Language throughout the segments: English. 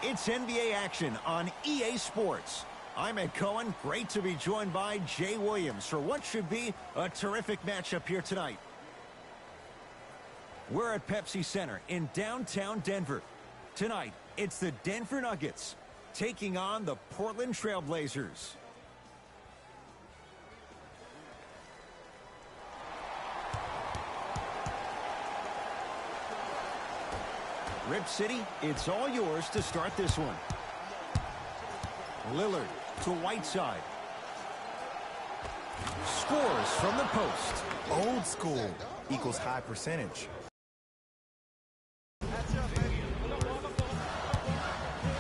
It's NBA action on EA Sports. I'm Ed Cohen. Great to be joined by Jay Williams for what should be a terrific matchup here tonight. We're at Pepsi Center in downtown Denver. Tonight, it's the Denver Nuggets taking on the Portland Trail Blazers. Rip City, it's all yours to start this one. Lillard to Whiteside. Scores from the post. Old school equals high percentage.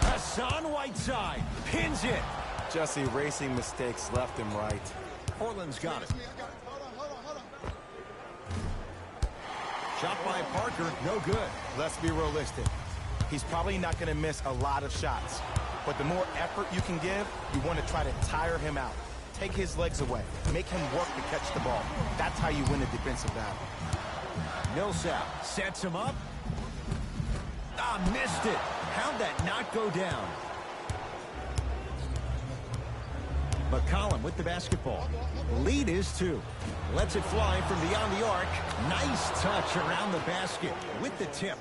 Hassan Whiteside pins it. Just erasing mistakes left and right. Portland's got it. Shot by Parker, no good. Let's be realistic. He's probably not going to miss a lot of shots. But the more effort you can give, you want to try to tire him out. Take his legs away. Make him work to catch the ball. That's how you win a defensive battle. Millsap sets him up. Missed it. How'd that not go down? McCollum with the basketball. Lead is 2. Lets it fly from beyond the arc. Nice touch around the basket with the tip.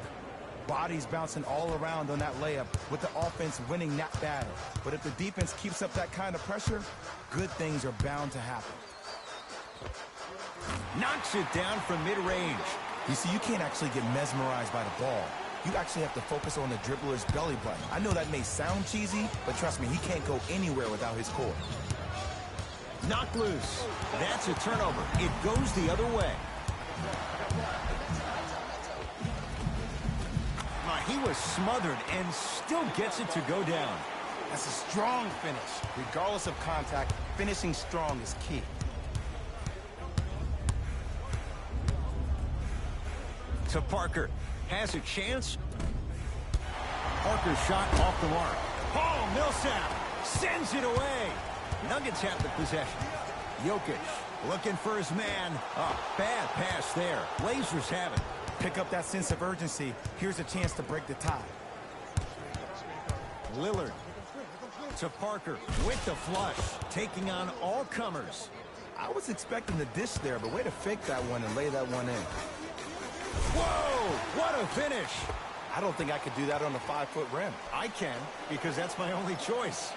Bodies bouncing all around on that layup with the offense winning that battle. But if the defense keeps up that kind of pressure, good things are bound to happen. Knocks it down from mid-range. You see, you can't actually get mesmerized by the ball. You actually have to focus on the dribbler's belly button. I know that may sound cheesy, but trust me, he can't go anywhere without his core. Knocked loose. That's a turnover. It goes the other way. He was smothered and still gets it to go down. That's a strong finish. Regardless of contact, finishing strong is key. To Parker. Has a chance. Parker's shot off the mark. Oh, Millsap sends it away. Nuggets have the possession. Jokic looking for his man. Bad pass there. Blazers have it. Pick up that sense of urgency. Here's a chance to break the tie. Lillard to Parker with the flush, taking on all comers. I was expecting the dish there, but way to fake that one and lay that one in. Whoa, what a finish. I don't think I could do that on a 5-foot rim. I can, because that's my only choice.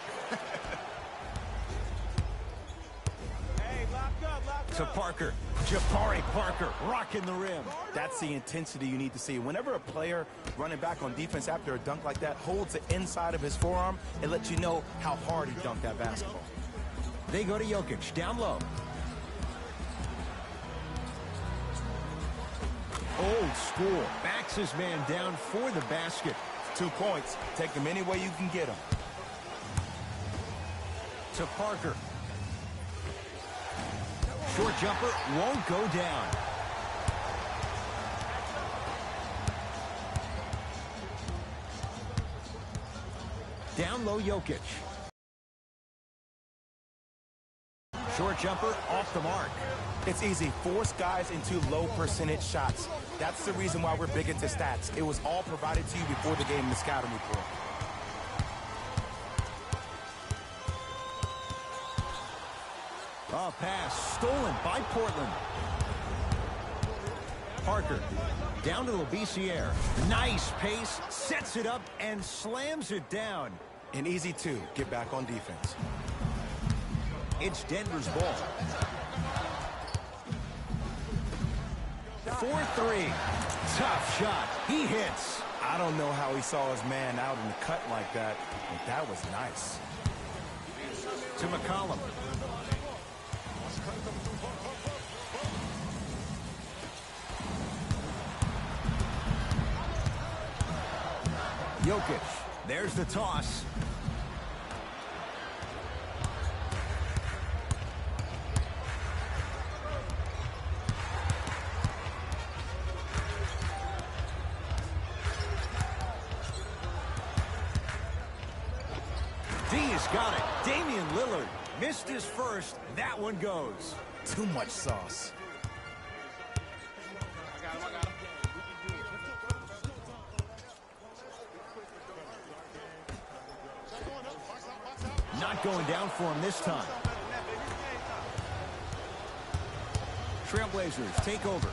To Parker. Jabari Parker rocking the rim. That's the intensity you need to see. Whenever a player running back on defense after a dunk like that holds the inside of his forearm, it lets you know how hard he dunked that basketball. They go to Jokic down low. Old school. Backs his man down for the basket. 2 points. Take them any way you can get them. To Parker. Short jumper won't go down. Down low, Jokic. Short jumper off the mark. It's easy. Force guys into low percentage shots. That's the reason why we're big into stats. It was all provided to you before the game in the scouting report. Pass stolen by Portland. Parker down to Labissiere. Nice pace, sets it up and slams it down. An easy 2. Get back on defense. It's Denver's ball. 4-3. Tough shot. He hits. I don't know how he saw his man out in the cut like that, but that was nice. To McCollum. Jokic. There's the toss. D's got it. Damian Lillard missed his first. That one goes. Too much sauce. Not going down for him this time. Trailblazers take over.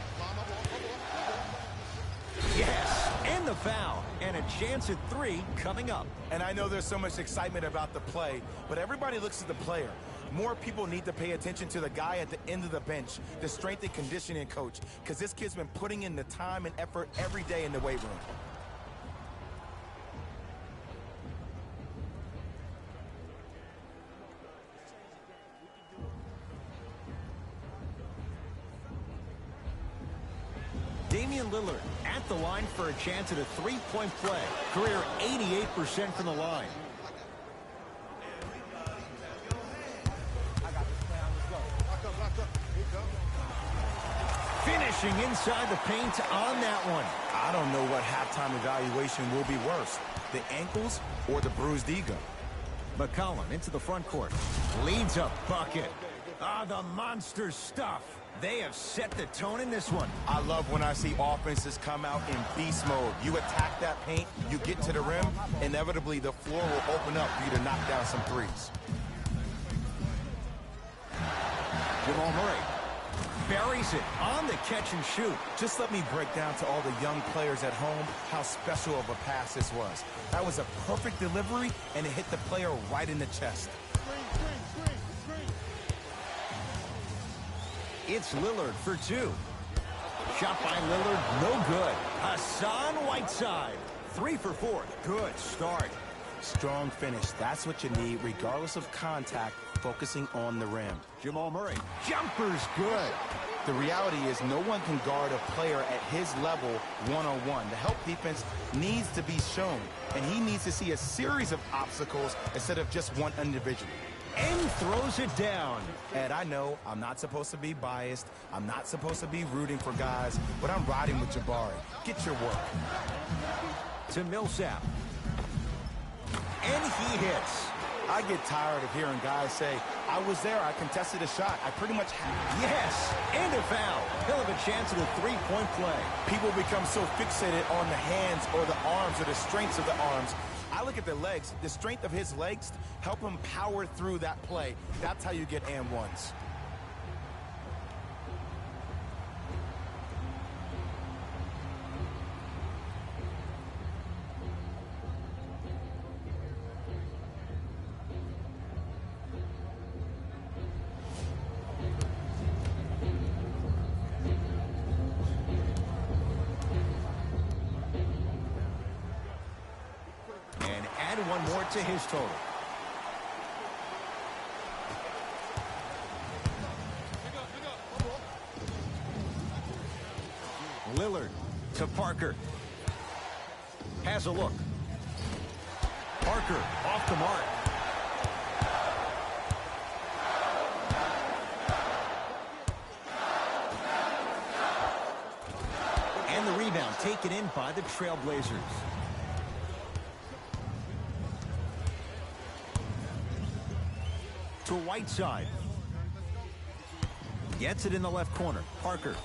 Yes, and the foul. And a chance at 3 coming up. And I know there's so much excitement about the play, but everybody looks at the player. More people need to pay attention to the guy at the end of the bench, the strength and conditioning coach, because this kid's been putting in the time and effort every day in the weight room. Damian Lillard at the line for a chance at a 3-point play. Career 88% from the line. Finishing inside the paint on that one. I don't know what halftime evaluation will be worse, the ankles or the bruised ego. McCollum into the front court. Leads a bucket. Ah, the monster stuff. They have set the tone in this one. I love when I see offenses come out in beast mode. You attack that paint, you get to the rim, inevitably the floor will open up for you to knock down some threes. Jamal Murray buries it on the catch and shoot. Just let me break down to all the young players at home how special of a pass this was. That was a perfect delivery, and it hit the player right in the chest. It's Lillard for 2. Shot by Lillard, no good. Hassan Whiteside, 3 for 4. Good start. Strong finish. That's what you need, regardless of contact, focusing on the rim. Jamal Murray, jumper's good. The reality is no one can guard a player at his level one-on-one. The help defense needs to be shown, and he needs to see a series of obstacles instead of just one individual. And throws it down. And I know I'm not supposed to be biased. I'm not supposed to be rooting for guys, but I'm riding with Jabari. Get your work. To Millsap. And he hits. I get tired of hearing guys say, I was there, I contested a shot. I pretty much have. Yes, and a foul. He'll have a chance at a 3-point play. People become so fixated on the hands or the arms or the strengths of the arms. I look at the legs. The strength of his legs help him power through that play. That's how you get and ones. One more to his total. Lillard to Parker. Has a look. Parker off the mark. And the rebound taken in by the Trailblazers. To Whiteside. Gets it in the left corner. Parker.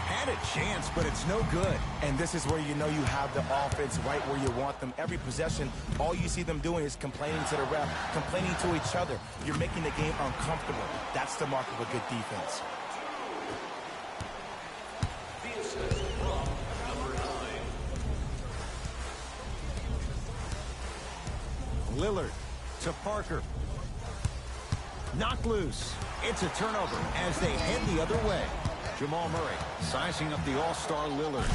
Had a chance, but it's no good. And this is where you know you have the offense right where you want them. Every possession, all you see them doing is complaining to the ref, complaining to each other. You're making the game uncomfortable. That's the mark of a good defense. Lillard to Parker. Knocked loose. It's a turnover as they head the other way. Jamal Murray sizing up the all-star Lillard.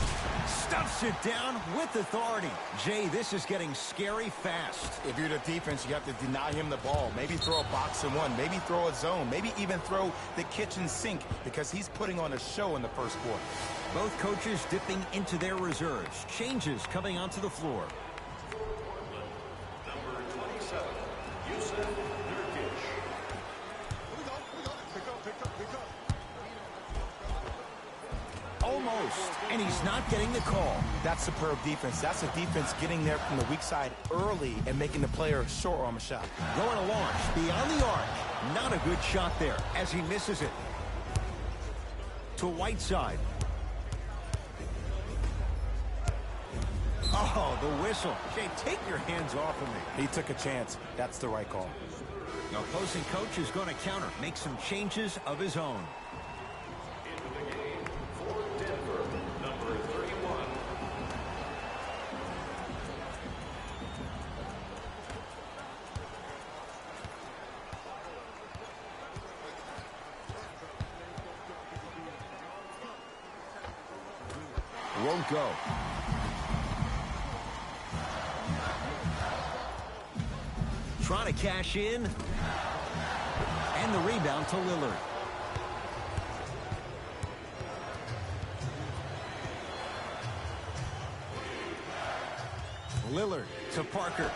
Stuffs it down with authority. Jay, this is getting scary fast. If you're the defense, you have to deny him the ball. Maybe throw a box and one. Maybe throw a zone. Maybe even throw the kitchen sink because he's putting on a show in the first quarter. Both coaches dipping into their reserves. Changes coming onto the floor. Almost, and he's not getting the call. That's superb defense. That's a defense getting there from the weak side early and making the player short arm a shot. Going to launch beyond the arc. Not a good shot there as he misses it. To Whiteside. Oh, the whistle. Jay, take your hands off of me. He took a chance. That's the right call. The opposing coach is going to counter, make some changes of his own. Into the game for Denver, number 31. Won't go. Trying to cash in. And the rebound to Lillard. Lillard to Parker.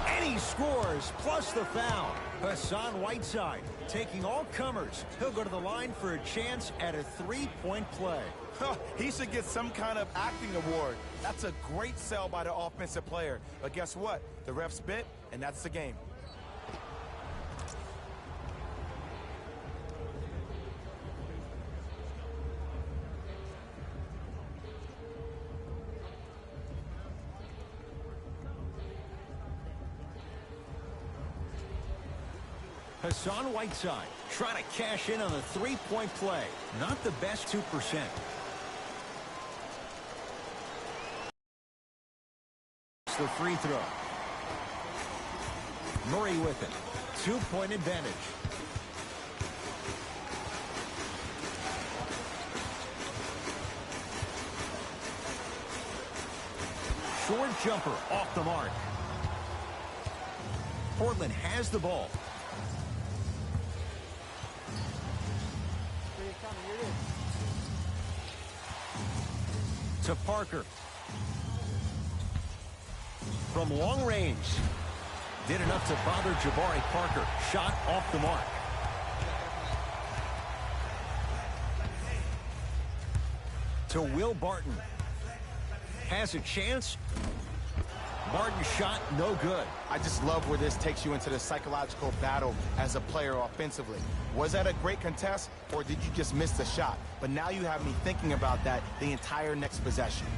And he scores, plus the foul. Hassan Whiteside taking all comers. He'll go to the line for a chance at a three-point play. He should get some kind of acting award. That's a great sell by the offensive player. But guess what? The refs bit, and that's the game. Hassan Whiteside trying to cash in on the three-point play. Not the best 2%. The free throw. Murray with it. 2-point advantage. Short jumper off the mark. Portland has the ball. To Parker. From long range. Did enough to bother Jabari Parker. Shot off the mark. To Will Barton. Has a chance. Barton's shot no good. I just love where this takes you into the psychological battle as a player offensively. Was that a great contest, or did you just miss the shot? But now you have me thinking about that the entire next possession.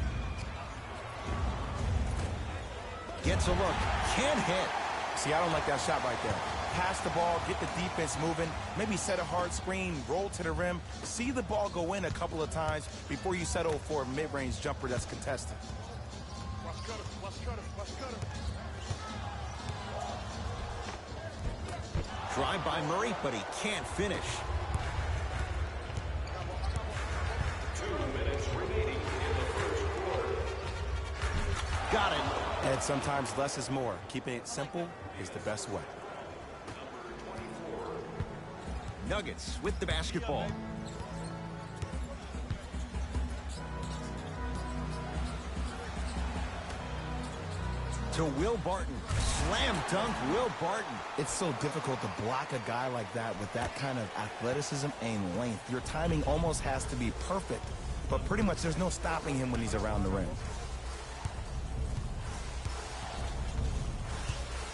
Gets a look. Can't hit. See, I don't like that shot right there. Pass the ball, get the defense moving, maybe set a hard screen, roll to the rim, see the ball go in a couple of times before you settle for a mid-range jumper that's contested. Drive by Murray, but he can't finish. 2 minutes remaining in the first quarter. Got it. And sometimes less is more. Keeping it simple is the best way. Nuggets with the basketball. To Will Barton. Slam dunk Will Barton. It's so difficult to block a guy like that with that kind of athleticism and length. Your timing almost has to be perfect, but pretty much there's no stopping him when he's around the rim.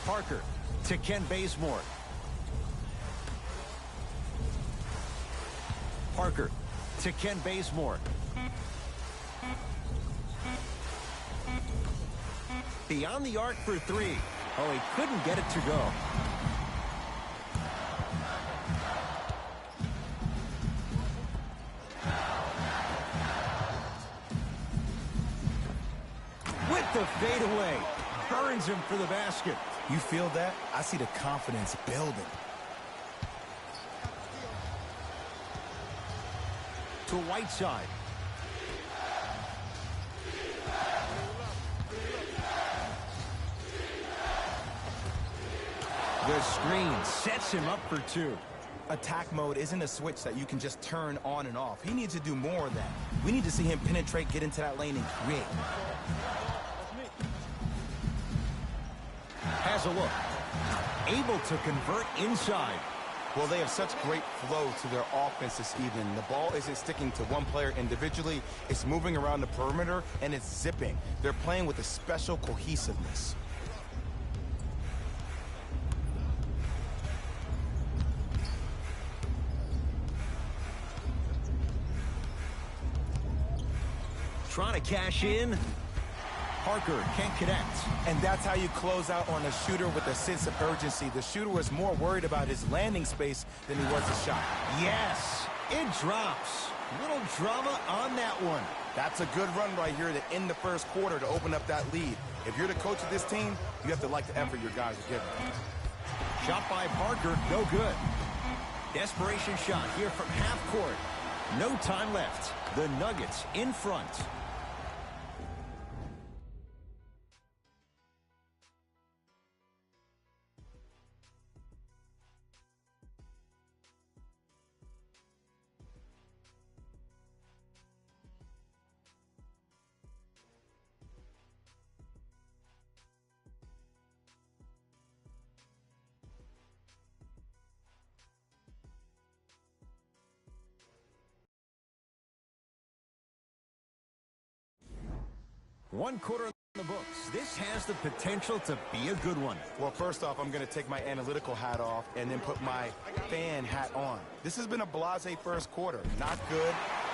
Parker to Ken Bazemore. Parker to Ken Bazemore. Beyond the arc for three. Oh, he couldn't get it to go. With the fadeaway. Burns him for the basket. You feel that? I see the confidence building. To Whiteside. The screen sets him up for two. Attack mode isn't a switch that you can just turn on and off. He needs to do more of that. We need to see him penetrate, get into that lane, and create. Has a look. Able to convert inside. Well, they have such great flow to their offense this evening. The ball isn't sticking to one player individually. It's moving around the perimeter, and it's zipping. They're playing with a special cohesiveness. trying to cash in. Parker can't connect. And that's how you close out on a shooter with a sense of urgency. The shooter was more worried about his landing space than he was his shot. Yes, it drops. Little drama on that one. That's a good run right here to end the first quarter to open up that lead. If you're the coach of this team, you have to like the effort your guys are giving. Shot by Parker, no good. Desperation shot here from half court. No time left. The Nuggets in front. One quarter in the books. This has the potential to be a good one. Well, first off, I'm going to take my analytical hat off and then put my fan hat on. This has been a blasé first quarter. Not good,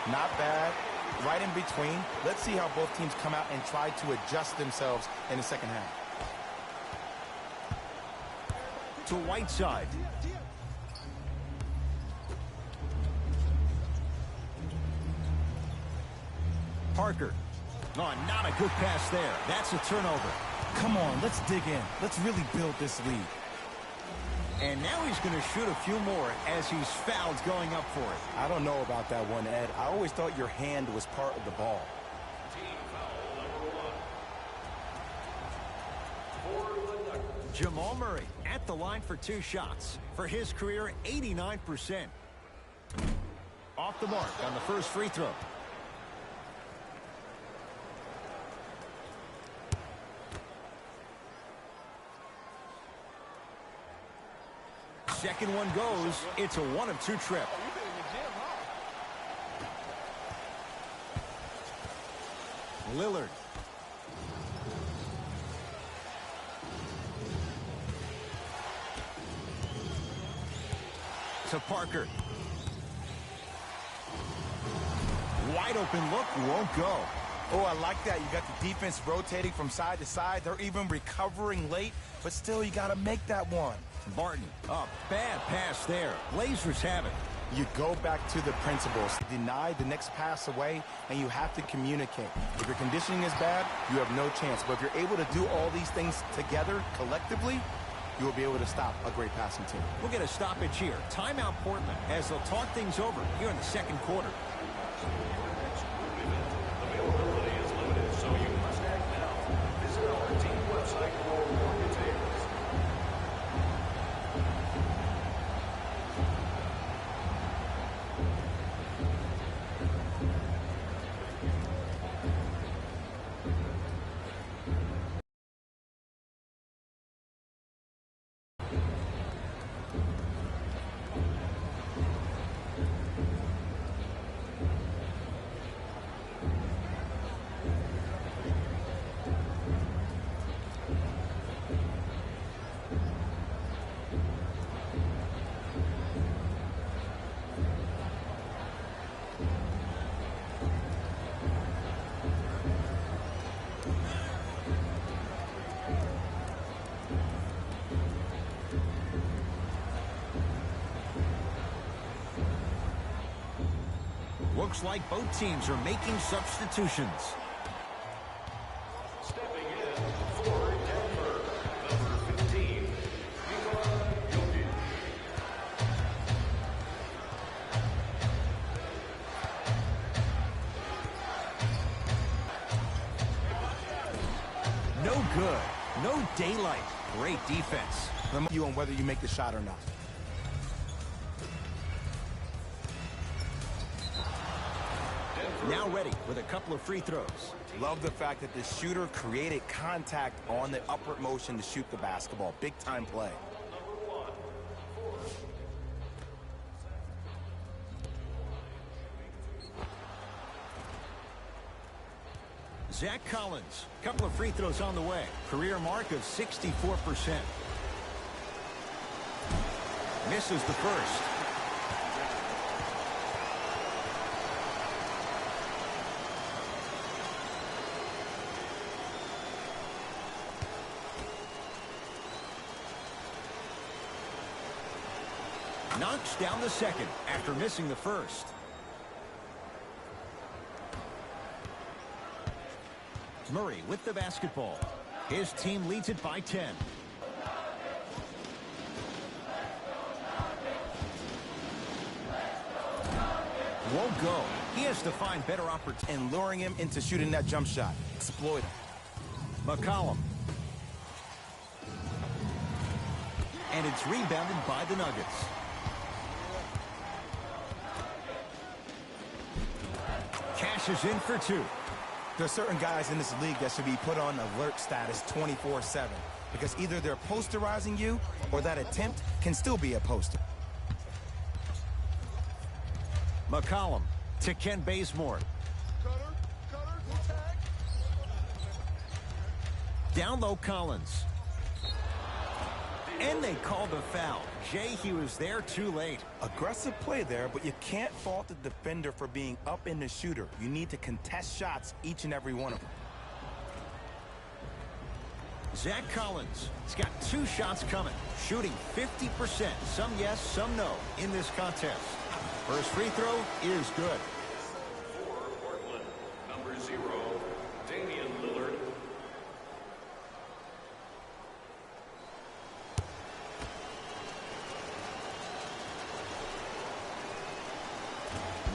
not bad, right in between. Let's see how both teams come out and try to adjust themselves in the second half. To Whiteside. Parker. Oh, not a good pass there. That's a turnover. Come on, let's dig in. Let's really build this lead. And now he's going to shoot a few more as he's fouled going up for it. I don't know about that one, Ed. I always thought your hand was part of the ball. Team foul number 1. For the Nuggets. Jamal Murray at the line for 2 shots. For his career, 89%. Off the mark on the first free throw. Second one goes. It's a 1 of 2 trip. Lillard. To Parker. Wide open look, won't go. Oh, I like that. You got the defense rotating from side to side. They're even recovering late, but still you got to make that one. Barton, a bad pass there. Blazers have it. You go back to the principles. Deny the next pass away, and you have to communicate. If your conditioning is bad, you have no chance. But if you're able to do all these things together, collectively, you will be able to stop a great passing team. We'll get a stoppage here. Timeout Portland as they'll talk things over here in the second quarter. Availability is limited, so you must act now. Visit our team website for more details. Looks like both teams are making substitutions. Stepping in for Denver, number 15, Jokic. No good. No daylight. Great defense. You on whether you make the shot or not. Now ready with a couple of free throws. Love the fact that the shooter created contact on the upward motion to shoot the basketball. Big time play. Zach Collins, couple of free throws on the way. Career mark of 64%. Misses the first. Knocks down the second after missing the first. Murray with the basketball. His team leads it by 10. Won't go. He has to find better opportunities. And luring him into shooting that jump shot. Exploit him. McCollum. And it's rebounded by the Nuggets. Cashes in for two. There are certain guys in this league that should be put on alert status 24/7 because either they're posterizing you or that attempt can still be a poster. McCollum to Ken Bazemore. Down low, Collins. And they called a foul. Jay, he was there too late. Aggressive play there, but you can't fault the defender for being up in the shooter. You need to contest shots, each and every one of them. Zach Collins. He's got 2 shots coming. Shooting 50%. Some yes, some no in this contest. First free throw is good. For Portland, number 0, Damian Lillard.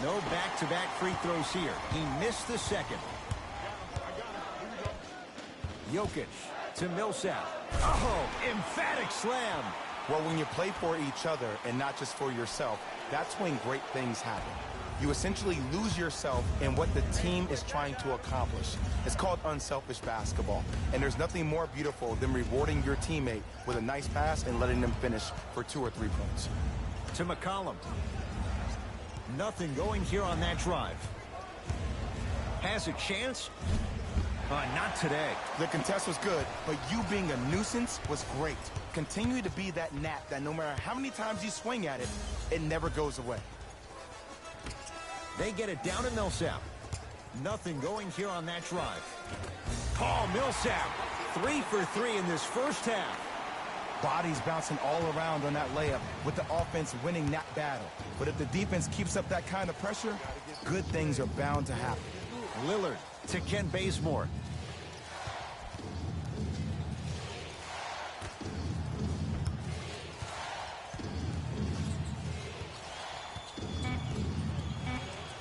No back-to-back free throws here. He missed the second. Jokic to Millsap. Oh, emphatic slam. Well, when you play for each other and not just for yourself, that's when great things happen. You essentially lose yourself in what the team is trying to accomplish. It's called unselfish basketball. And there's nothing more beautiful than rewarding your teammate with a nice pass and letting them finish for 2 or 3 points. To McCollum. Nothing going here on that drive. Has a chance? Not today. The contest was good, but you being a nuisance was great. Continue to be that gnat that no matter how many times you swing at it, it never goes away. They get it down to Millsap. Nothing going here on that drive. Paul Millsap, 3 for 3 in this first half. Bodies bouncing all around on that layup with the offense winning that battle. But if the defense keeps up that kind of pressure, good things are bound to happen. Lillard to Ken Bazemore.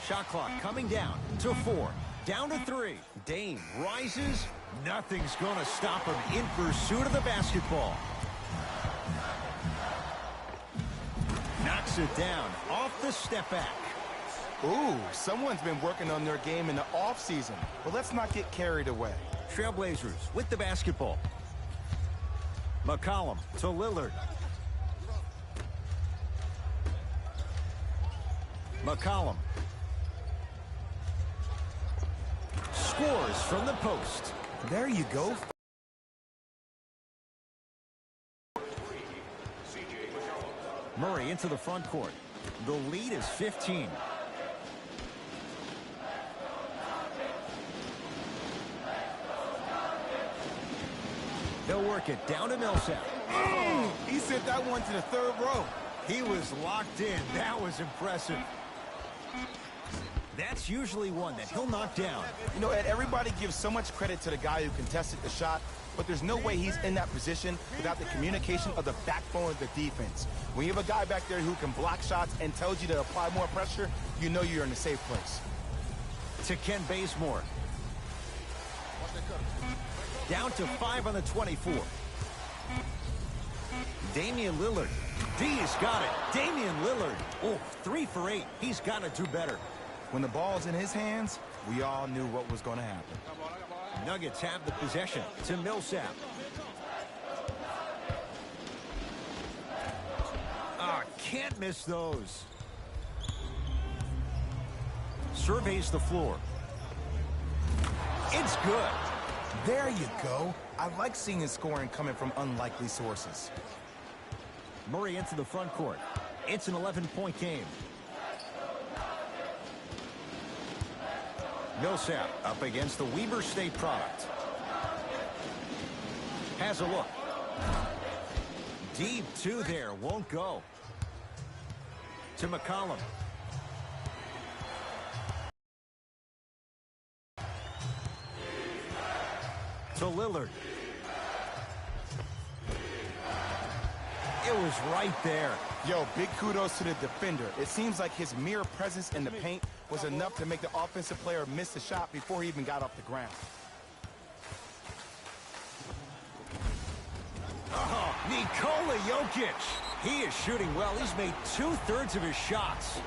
Shot clock coming down to 4. Down to 3. Dame rises. Nothing's going to stop him in pursuit of the basketball. Knocks it down off the step back. Ooh, someone's been working on their game in the offseason. But let's not get carried away. Trailblazers with the basketball. McCollum to Lillard. McCollum. Scores from the post. There you go. Murray into the front court. The lead is 15. They'll work it down to Millsap. He sent that one to the 3rd row. He was locked in. That was impressive. That's usually one that he'll knock down. You know, Ed, everybody gives so much credit to the guy who contested the shot, but there's no way he's in that position without the communication of the backbone of the defense. When you have a guy back there who can block shots and tells you to apply more pressure, you know you're in a safe place. To Ken Bazemore. Down to 5 on the 24. Damian Lillard. D's got it. Damian Lillard. Oh, 3 for 8. He's got to do better. When the ball's in his hands, we all knew what was going to happen. Nuggets have the possession to Millsap. Can't miss those. Surveys the floor. It's good. There you go. I like seeing his scoring coming from unlikely sources. Murray into the front court. It's an 11-point game. Millsap up against the Weber State product. Has a look. Deep 2 there. Won't go. to McCollum. To Lillard. It was right there. Yo, big kudos to the defender. It seems like his mere presence in the paint was enough to make the offensive player miss the shot before he even got off the ground. Oh, Nikola Jokic. He is shooting well. He's made 2/3 of his shots.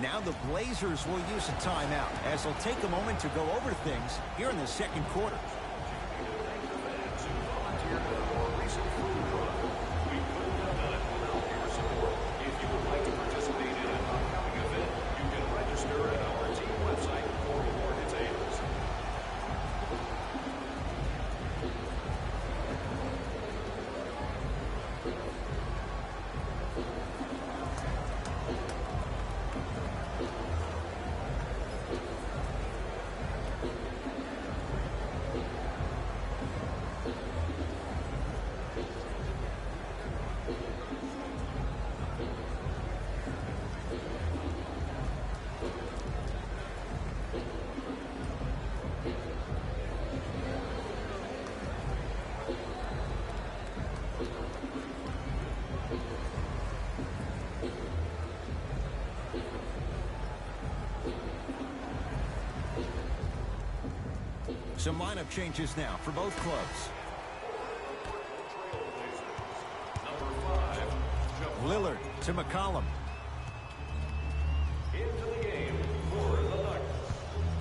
Now the Blazers will use a timeout as they'll take a moment to go over things here in the second quarter. Some lineup changes now for both clubs. Lillard to McCollum. Into the game for the Nuggets,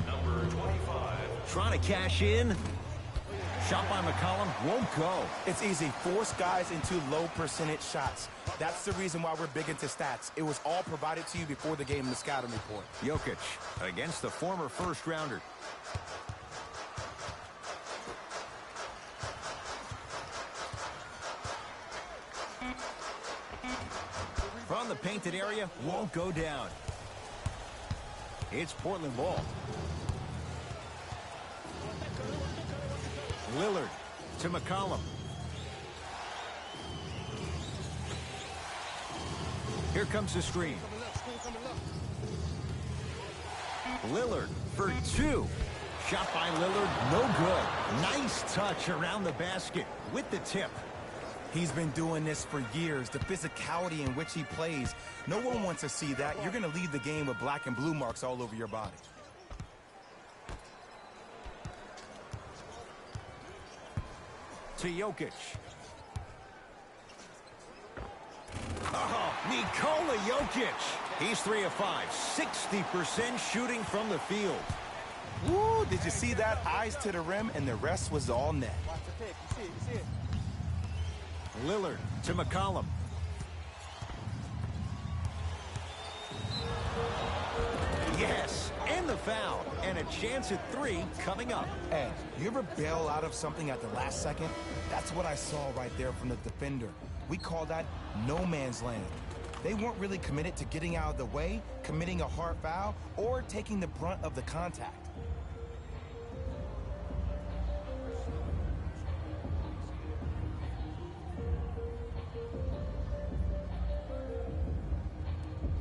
number 25. Trying to cash in. Shot by McCollum won't go. It's easy. Force guys into low percentage shots. That's the reason why we're big into stats. It was all provided to you before the game in the scouting report. Jokic against the former first-rounder. From the painted area, won't go down. It's Portland ball. Lillard to McCollum. Here comes the screen. Lillard for two. Shot by Lillard, no good. Nice touch around the basket with the tip. He's been doing this for years. The physicality in which he plays, no one wants to see that. You're going to leave the game with black and blue marks all over your body. To Jokic. Oh, Nikola Jokic. He's 3 of 5, 60% shooting from the field. Woo, did you see that? Eyes to the rim, and the rest was all net. Lillard to McCollum. Yes, and the foul. And a chance at 3 coming up. Hey, you ever bail out of something at the last second? That's what I saw right there from the defender. We call that no man's land. They weren't really committed to getting out of the way, committing a hard foul, or taking the brunt of the contact.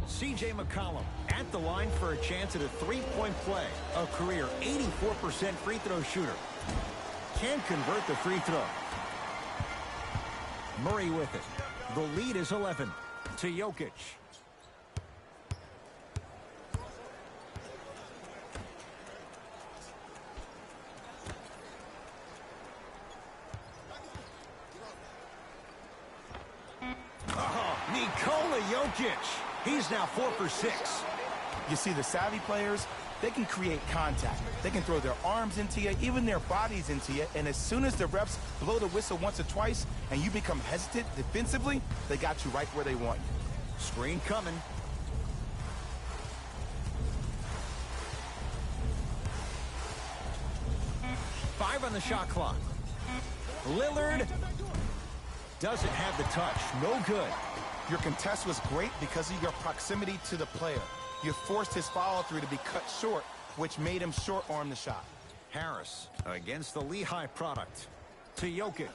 C.J. McCollum at the line for a chance at a three-point play. A career 84% free throw shooter. Can't convert the free throw. Murray with it. The lead is 11 to Jokic. Oh, Nikola Jokic. He's now 4 for 6. You see, the savvy players, they can create contact. They can throw their arms into you, even their bodies into you, and as soon as the refs blow the whistle once or twice and you become hesitant defensively, they got you right where they want you. Screen coming. Five on the shot clock. Lillard doesn't have the touch. No good. Your contest was great because of your proximity to the player. You forced his follow-through to be cut short, which made him short-arm the shot. Harris against the Lehigh product. To Jokic.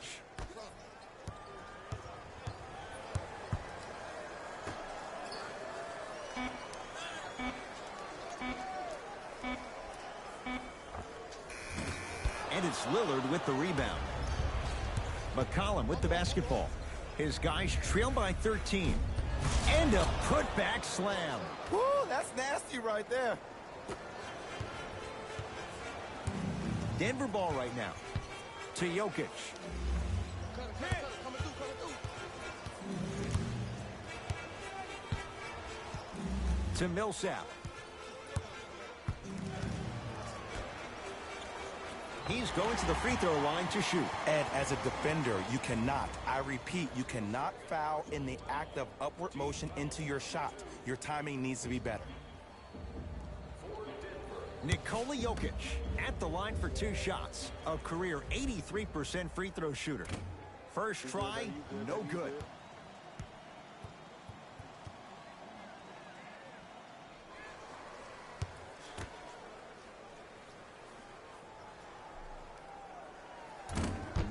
And it's Lillard with the rebound. McCollum with the basketball. His guys trail by 13. And a putback slam. Woo, that's nasty right there. Denver ball right now. To Jokic. To Millsap. He's going to the free throw line to shoot. Ed, as a defender, you cannot, I repeat, you cannot foul in the act of upward motion into your shot. Your timing needs to be better. Nikola Jokic at the line for 2 shots. A career 83% free throw shooter. First try, no good.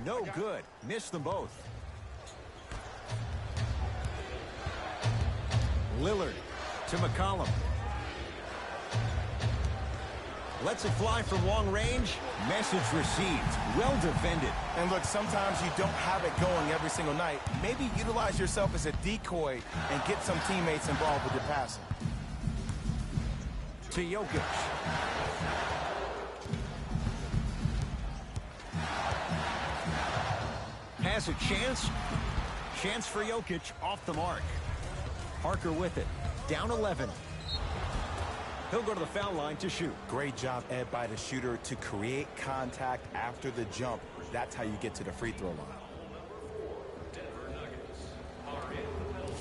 No good. Missed them both. Lillard to McCollum. Lets it fly from long range. Message received. Well defended. And look, sometimes you don't have it going every single night. Maybe utilize yourself as a decoy and get some teammates involved with your passing. To Jokic. Has a chance. Chance for Jokic off the mark. Parker with it. Down 11. He'll go to the foul line to shoot. Great job, Ed, by the shooter to create contact after the jump. That's how you get to the free throw line. Denver Nuggets are in the building.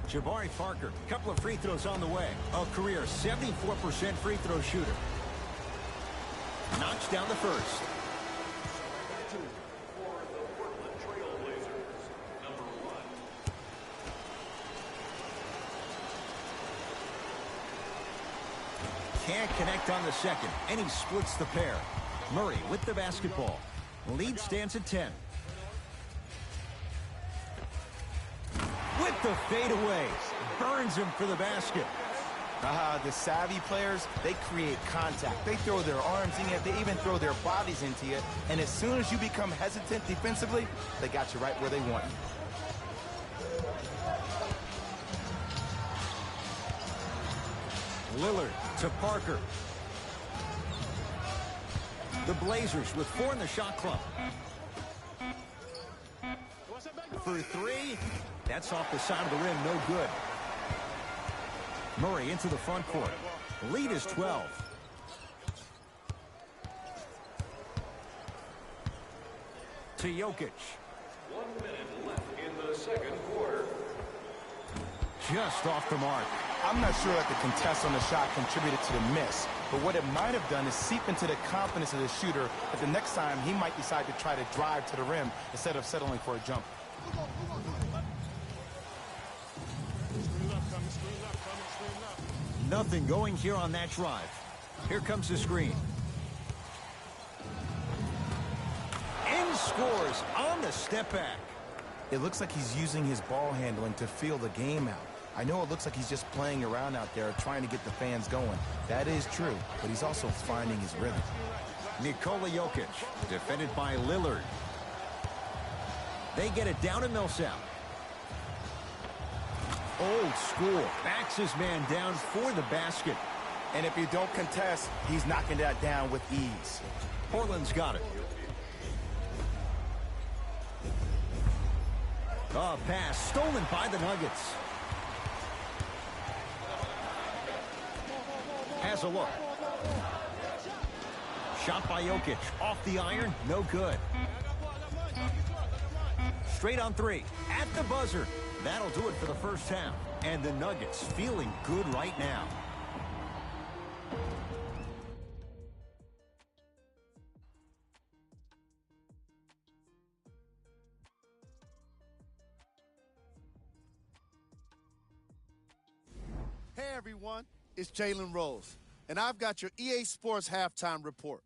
Jabari Parker, couple of free throws on the way. A career 74% free throw shooter. Knocks down the first. For the Portland Trail Blazers, number 1. Can't connect on the second, and he splits the pair. Murray with the basketball. Lead stands at 10. With the fadeaway. Burns him for the basket. The savvy players, they create contact. They throw their arms in it. They even throw their bodies into it. And as soon as you become hesitant defensively, they got you right where they want you. Lillard to Parker. The Blazers with 4 in the shot clock. For 3, that's off the side of the rim, no good. Murray into the front court. Lead is 12. To Jokic. 1 minute left in the second quarter. Just off the mark. I'm not sure that the contest on the shot contributed to the miss, but what it might have done is seep into the confidence of the shooter that the next time he might decide to try to drive to the rim instead of settling for a jump. Nothing going here on that drive. Here comes the screen. And scores on the step back. It looks like he's using his ball handling to feel the game out. I know it looks like he's just playing around out there trying to get the fans going. That is true, but he's also finding his rhythm. Nikola Jokic, defended by Lillard. They get it down to Millsap. Old school. Backs his man down for the basket. And if you don't contest, he's knocking that down with ease. Portland's got it. A pass stolen by the Nuggets. Has a look. Shot by Jokic. Off the iron. No good. Straight on 3. At the buzzer. That'll do it for the first half. And the Nuggets feeling good right now. Hey everyone, it's Jalen Rose, and I've got your EA Sports halftime report.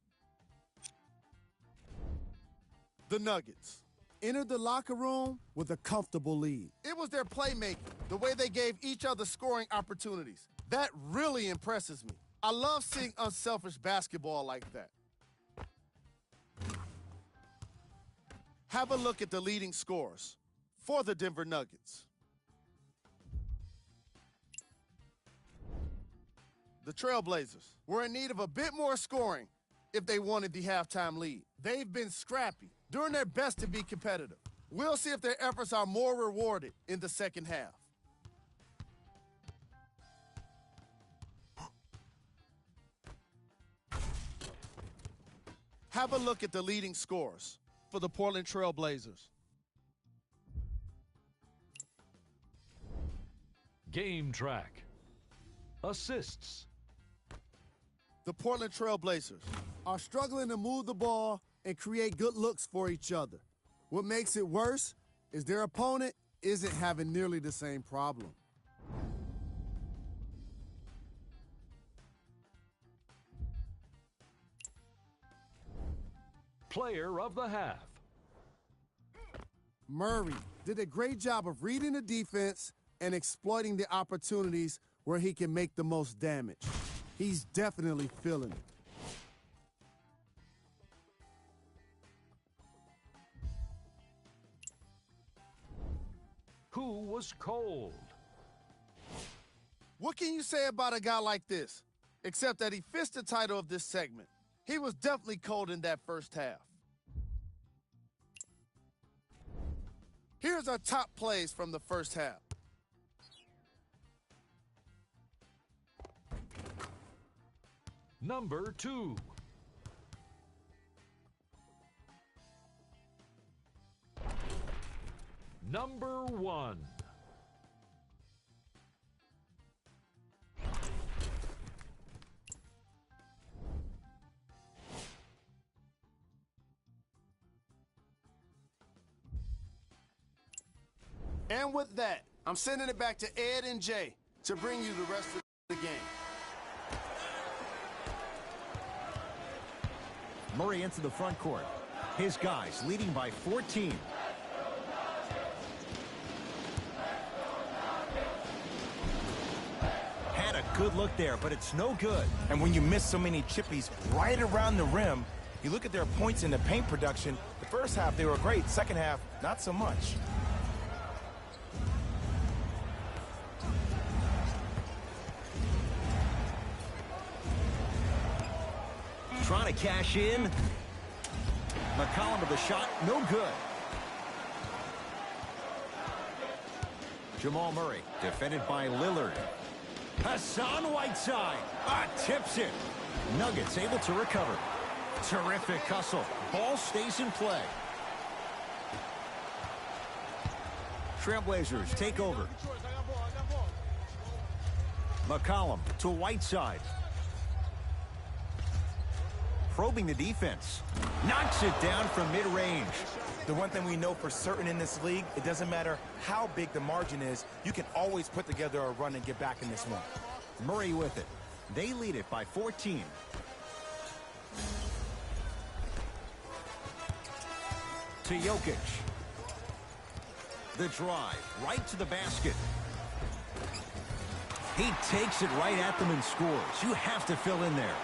The Nuggets, entered the locker room with a comfortable lead. It was their playmaking, the way they gave each other scoring opportunities. That really impresses me. I love seeing unselfish basketball like that. Have a look at the leading scorers for the Denver Nuggets. The Trailblazers were in need of a bit more scoring if they wanted the halftime lead. They've been scrappy, doing their best to be competitive. We'll see if their efforts are more rewarded in the second half. Have a look at the leading scorers for the Portland Trailblazers. Game track. Assists. The Portland Trailblazers are struggling to move the ball and create good looks for each other. What makes it worse is their opponent isn't having nearly the same problem. Player of the half. Murray did a great job of reading the defense and exploiting the opportunities where he can make the most damage. He's definitely feeling it. Who was cold? What can you say about a guy like this? Except that he fits the title of this segment. He was definitely cold in that first half. Here's our top plays from the first half. Number 2. Number 1. And with that, I'm sending it back to Ed and Jay to bring you the rest of the game. Murray into the front court. His guys leading by 14. Had a good look there, but it's no good. And when you miss so many chippies right around the rim, you look at their points in the paint production. The first half, they were great. Second half, not so much. Trying to cash in. McCollum with the shot, no good. Jamal Murray, defended by Lillard. Hassan Whiteside, tips it. Nuggets able to recover. Terrific hustle. Ball stays in play. Trailblazers take over. McCollum to Whiteside. Probing the defense. Knocks it down from mid-range. The one thing we know for certain in this league, it doesn't matter how big the margin is, you can always put together a run and get back in this one. Murray with it. They lead it by 14. To Jokic. The drive, right to the basket. He takes it right at them and scores. You have to fill in there.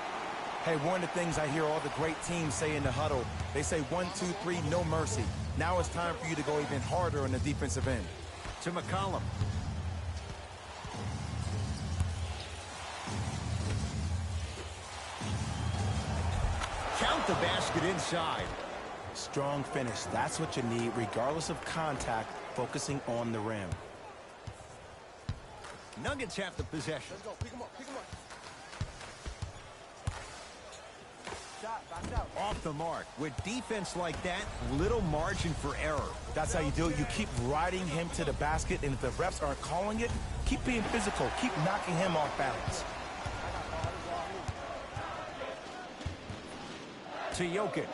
Hey, one of the things I hear all the great teams say in the huddle, they say 1, 2, 3, no mercy. Now it's time for you to go even harder on the defensive end. To McCollum. Count the basket inside. Strong finish. That's what you need, regardless of contact, focusing on the rim. Nuggets have the possession. Let's go. Pick him up. Pick him up. Off the mark. With defense like that, little margin for error. That's how you do it. You keep riding him to the basket, and if the refs aren't calling it, keep being physical. Keep knocking him off balance. To Jokic.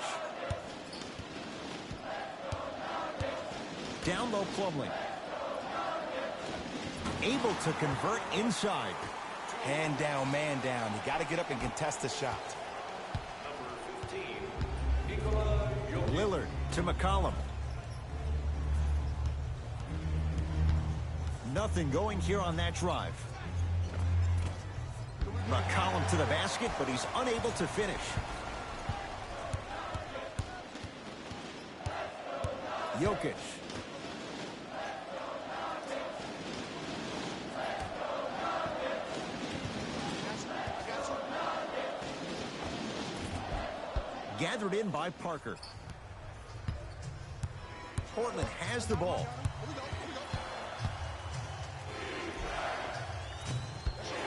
Down low Plumlee. Able to convert inside. Hand down, man down. You got to get up and contest the shot. Lillard to McCollum. Nothing going here on that drive. McCollum to the basket, but he's unable to finish. Jokic. Gathered in by Parker. Portland has the ball.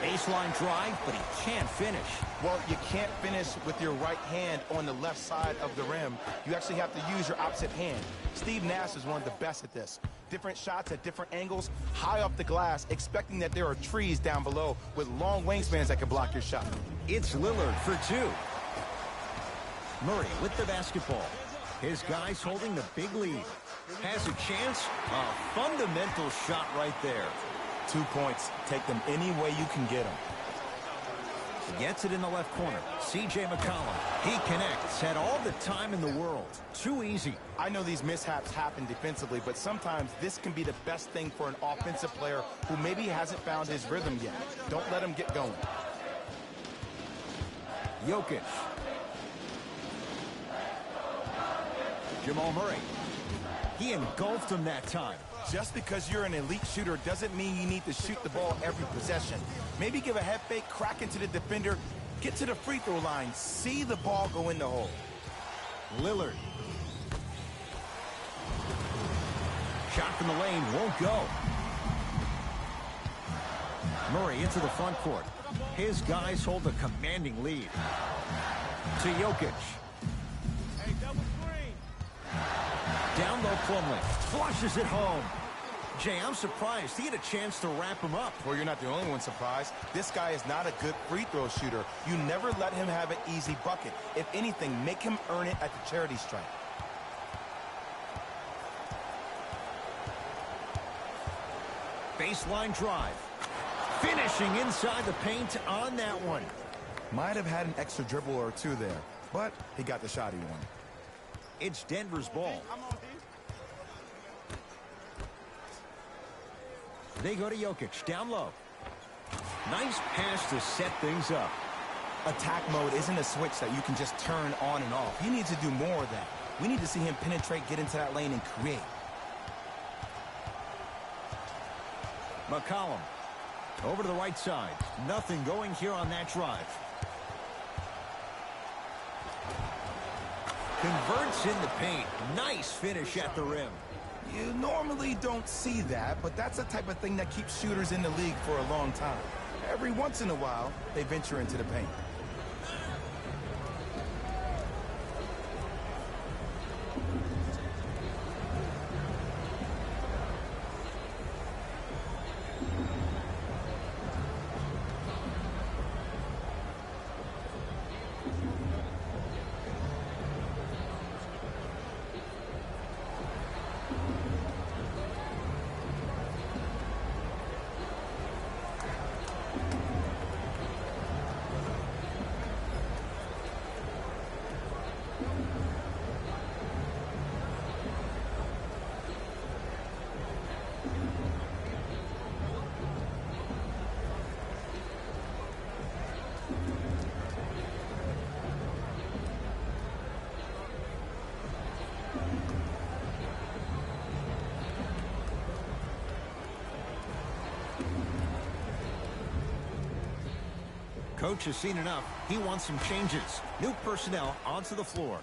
Baseline drive, but he can't finish. Well, you can't finish with your right hand on the left side of the rim. You actually have to use your opposite hand. Steve Nash is one of the best at this. Different shots at different angles, high off the glass, expecting that there are trees down below with long wingspans that can block your shot. It's Lillard for two. Murray with the basketball. His guys holding the big lead. Has a chance. A fundamental shot right there. 2 points. Take them any way you can get them. Gets it in the left corner. C.J. McCollum. He connects. Had all the time in the world. Too easy. I know these mishaps happen defensively, but sometimes this can be the best thing for an offensive player who maybe hasn't found his rhythm yet. Don't let him get going. Jokic. Jamal Murray. He engulfed him that time. Just because you're an elite shooter doesn't mean you need to shoot the ball every possession. Maybe give a head fake, crack into the defender, get to the free throw line, see the ball go in the hole. Lillard. Shot from the lane won't go. Murray into the front court. His guys hold a commanding lead. To Jokic. Down low Plumlee. Flushes it home. Jay, I'm surprised he had a chance to wrap him up. Well, you're not the only one surprised. This guy is not a good free throw shooter. You never let him have an easy bucket. If anything, make him earn it at the charity stripe. Baseline drive. Finishing inside the paint on that one. Might have had an extra dribble or two there, but he got the shot he wanted. It's Denver's ball. They go to Jokic, down low. Nice pass to set things up. Attack mode isn't a switch that you can just turn on and off. He needs to do more of that. We need to see him penetrate, get into that lane, and create. McCollum. Over to the right side. Nothing going here on that drive. Converts in the paint. Nice finish at the rim. You normally don't see that, but that's the type of thing that keeps shooters in the league for a long time. Every once in a while, they venture into the paint. Coach has seen enough. He wants some changes. New personnel onto the floor.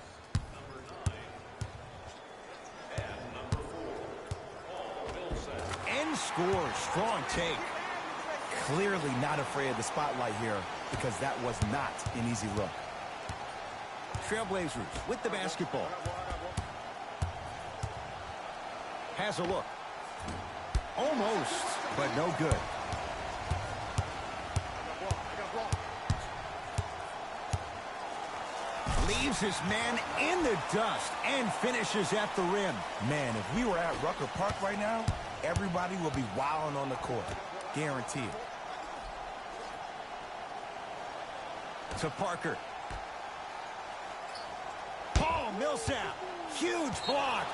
And scores. Strong take. Clearly not afraid of the spotlight here because that was not an easy look. Trailblazers with the basketball. Has a look. Almost, but no good. Leaves his man in the dust and finishes at the rim. Man, if we were at Rucker Park right now, everybody will be wilding on the court. Guaranteed. To Parker. Paul Millsap. Huge block.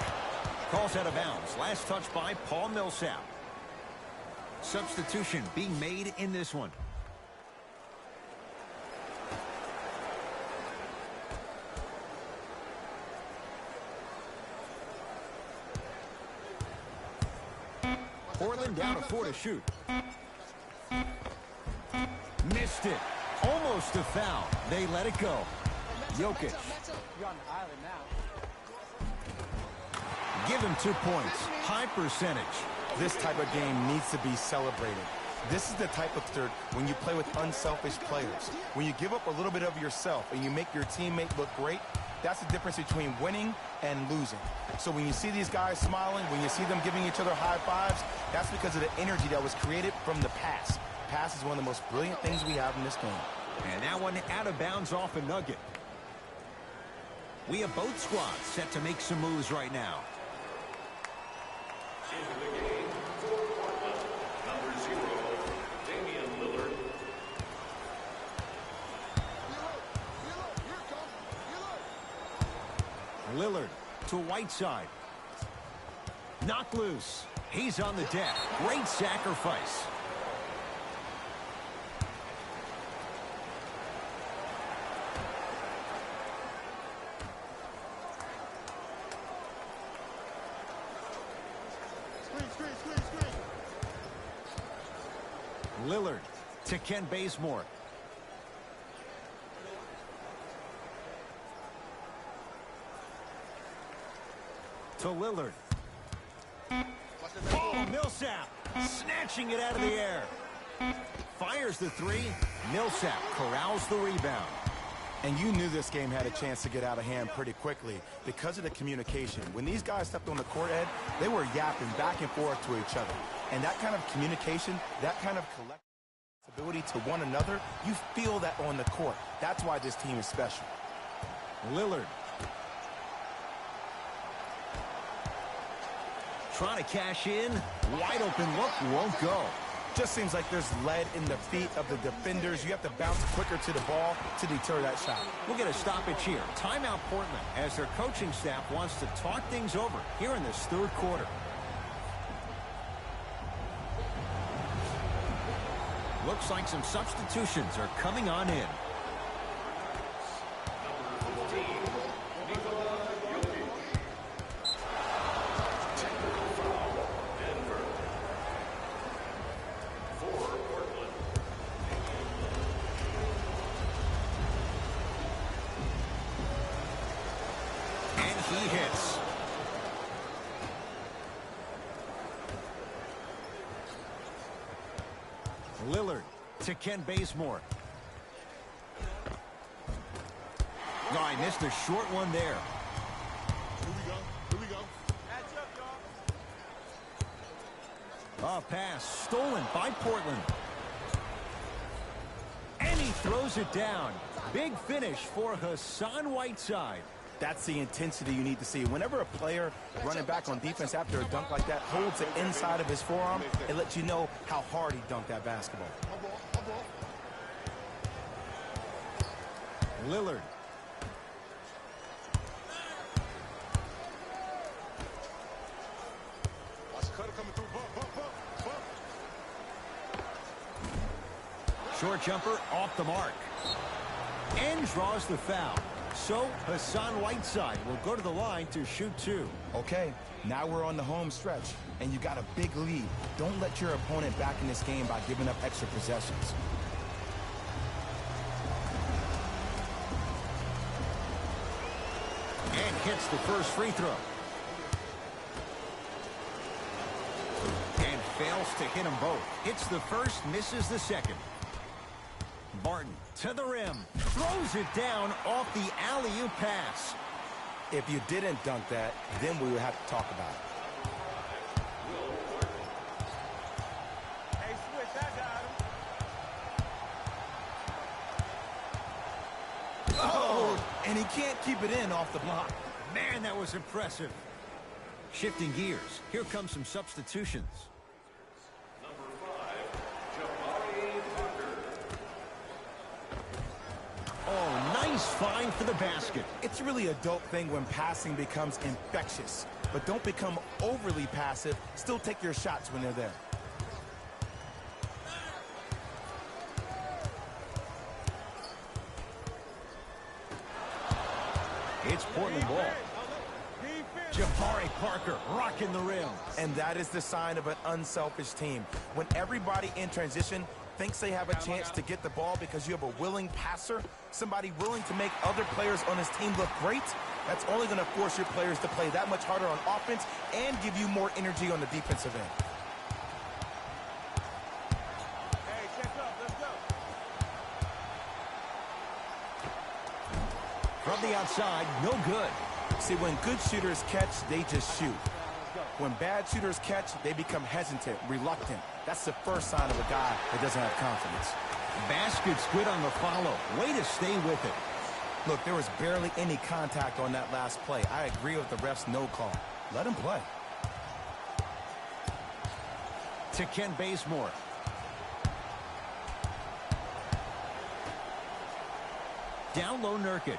Calls out of bounds. Last touch by Paul Millsap. Substitution being made in this one. Portland down to 4 to shoot. Missed it. Almost a foul. They let it go. Jokic. You're on the island now. Give him 2 points. High percentage. This type of game needs to be celebrated. This is the type of third when you play with unselfish players. When you give up a little bit of yourself and you make your teammate look great, that's the difference between winning and losing. So when you see these guys smiling, when you see them giving each other high fives, that's because of the energy that was created from the pass. Pass is one of the most brilliant things we have in this game. And that one out of bounds off a nugget. We have both squads set to make some moves right now. Into the game for Portland, number 0, Damian Lillard. Lillard to Whiteside. Knocked loose. He's on the deck. Great sacrifice. Lillard to Ken Bazemore. To Lillard. Oh, Millsap snatching it out of the air. Fires the 3. Millsap corrals the rebound. And you knew this game had a chance to get out of hand pretty quickly because of the communication. When these guys stepped on the court, Ed, they were yapping back and forth to each other. And that kind of communication, that kind of collective ability to one another, you feel that on the court. That's why this team is special. Lillard. Trying to cash in. Wide open look. Won't go. Just seems like there's lead in the feet of the defenders. You have to bounce quicker to the ball to deter that shot. We'll get a stoppage here. Timeout Portland as their coaching staff wants to talk things over here in this third quarter. Looks like some substitutions are coming on in. He hits. Lillard to Ken Bazemore. Oh, I missed a short one there. Here we go. Catch up, y'all. A pass stolen by Portland. And he throws it down. Big finish for Hassan Whiteside. That's the intensity you need to see. Whenever a player running back on defense after a dunk like that holds the inside of his forearm, it lets you know how hard he dunked that basketball. Lillard. Short jumper off the mark. And draws the foul. So Hassan Whiteside will go to the line to shoot 2. Okay, now we're on the home stretch, and you got a big lead. Don't let your opponent back in this game by giving up extra possessions. And hits the first free throw. And fails to hit them both. Hits the first, misses the second. Barton to the rim. Throws it down off the alley-oop pass. If you didn't dunk that, then we would have to talk about it. Hey, switch, I got him. Oh, and he can't keep it in off the block. Man, that was impressive. Shifting gears. Here come some substitutions. Oh, nice find for the basket. It's really a dope thing when passing becomes infectious. But don't become overly passive. Still take your shots when they're there. It's Portland ball. Jabari Parker rocking the rim. And that is the sign of an unselfish team. When everybody in transition thinks they have a chance to get the ball because you have a willing passer, somebody willing to make other players on his team look great, that's only going to force your players to play that much harder on offense and give you more energy on the defensive end. Hey, check up. Let's go. From the outside, no good. See, when good shooters catch, they just shoot. When bad shooters catch, they become hesitant, reluctant. That's the first sign of a guy that doesn't have confidence. Basket's good on the follow. Way to stay with it. Look, there was barely any contact on that last play. I agree with the ref's no call. Let him play. To Ken Bazemore. Down low, Nurkic.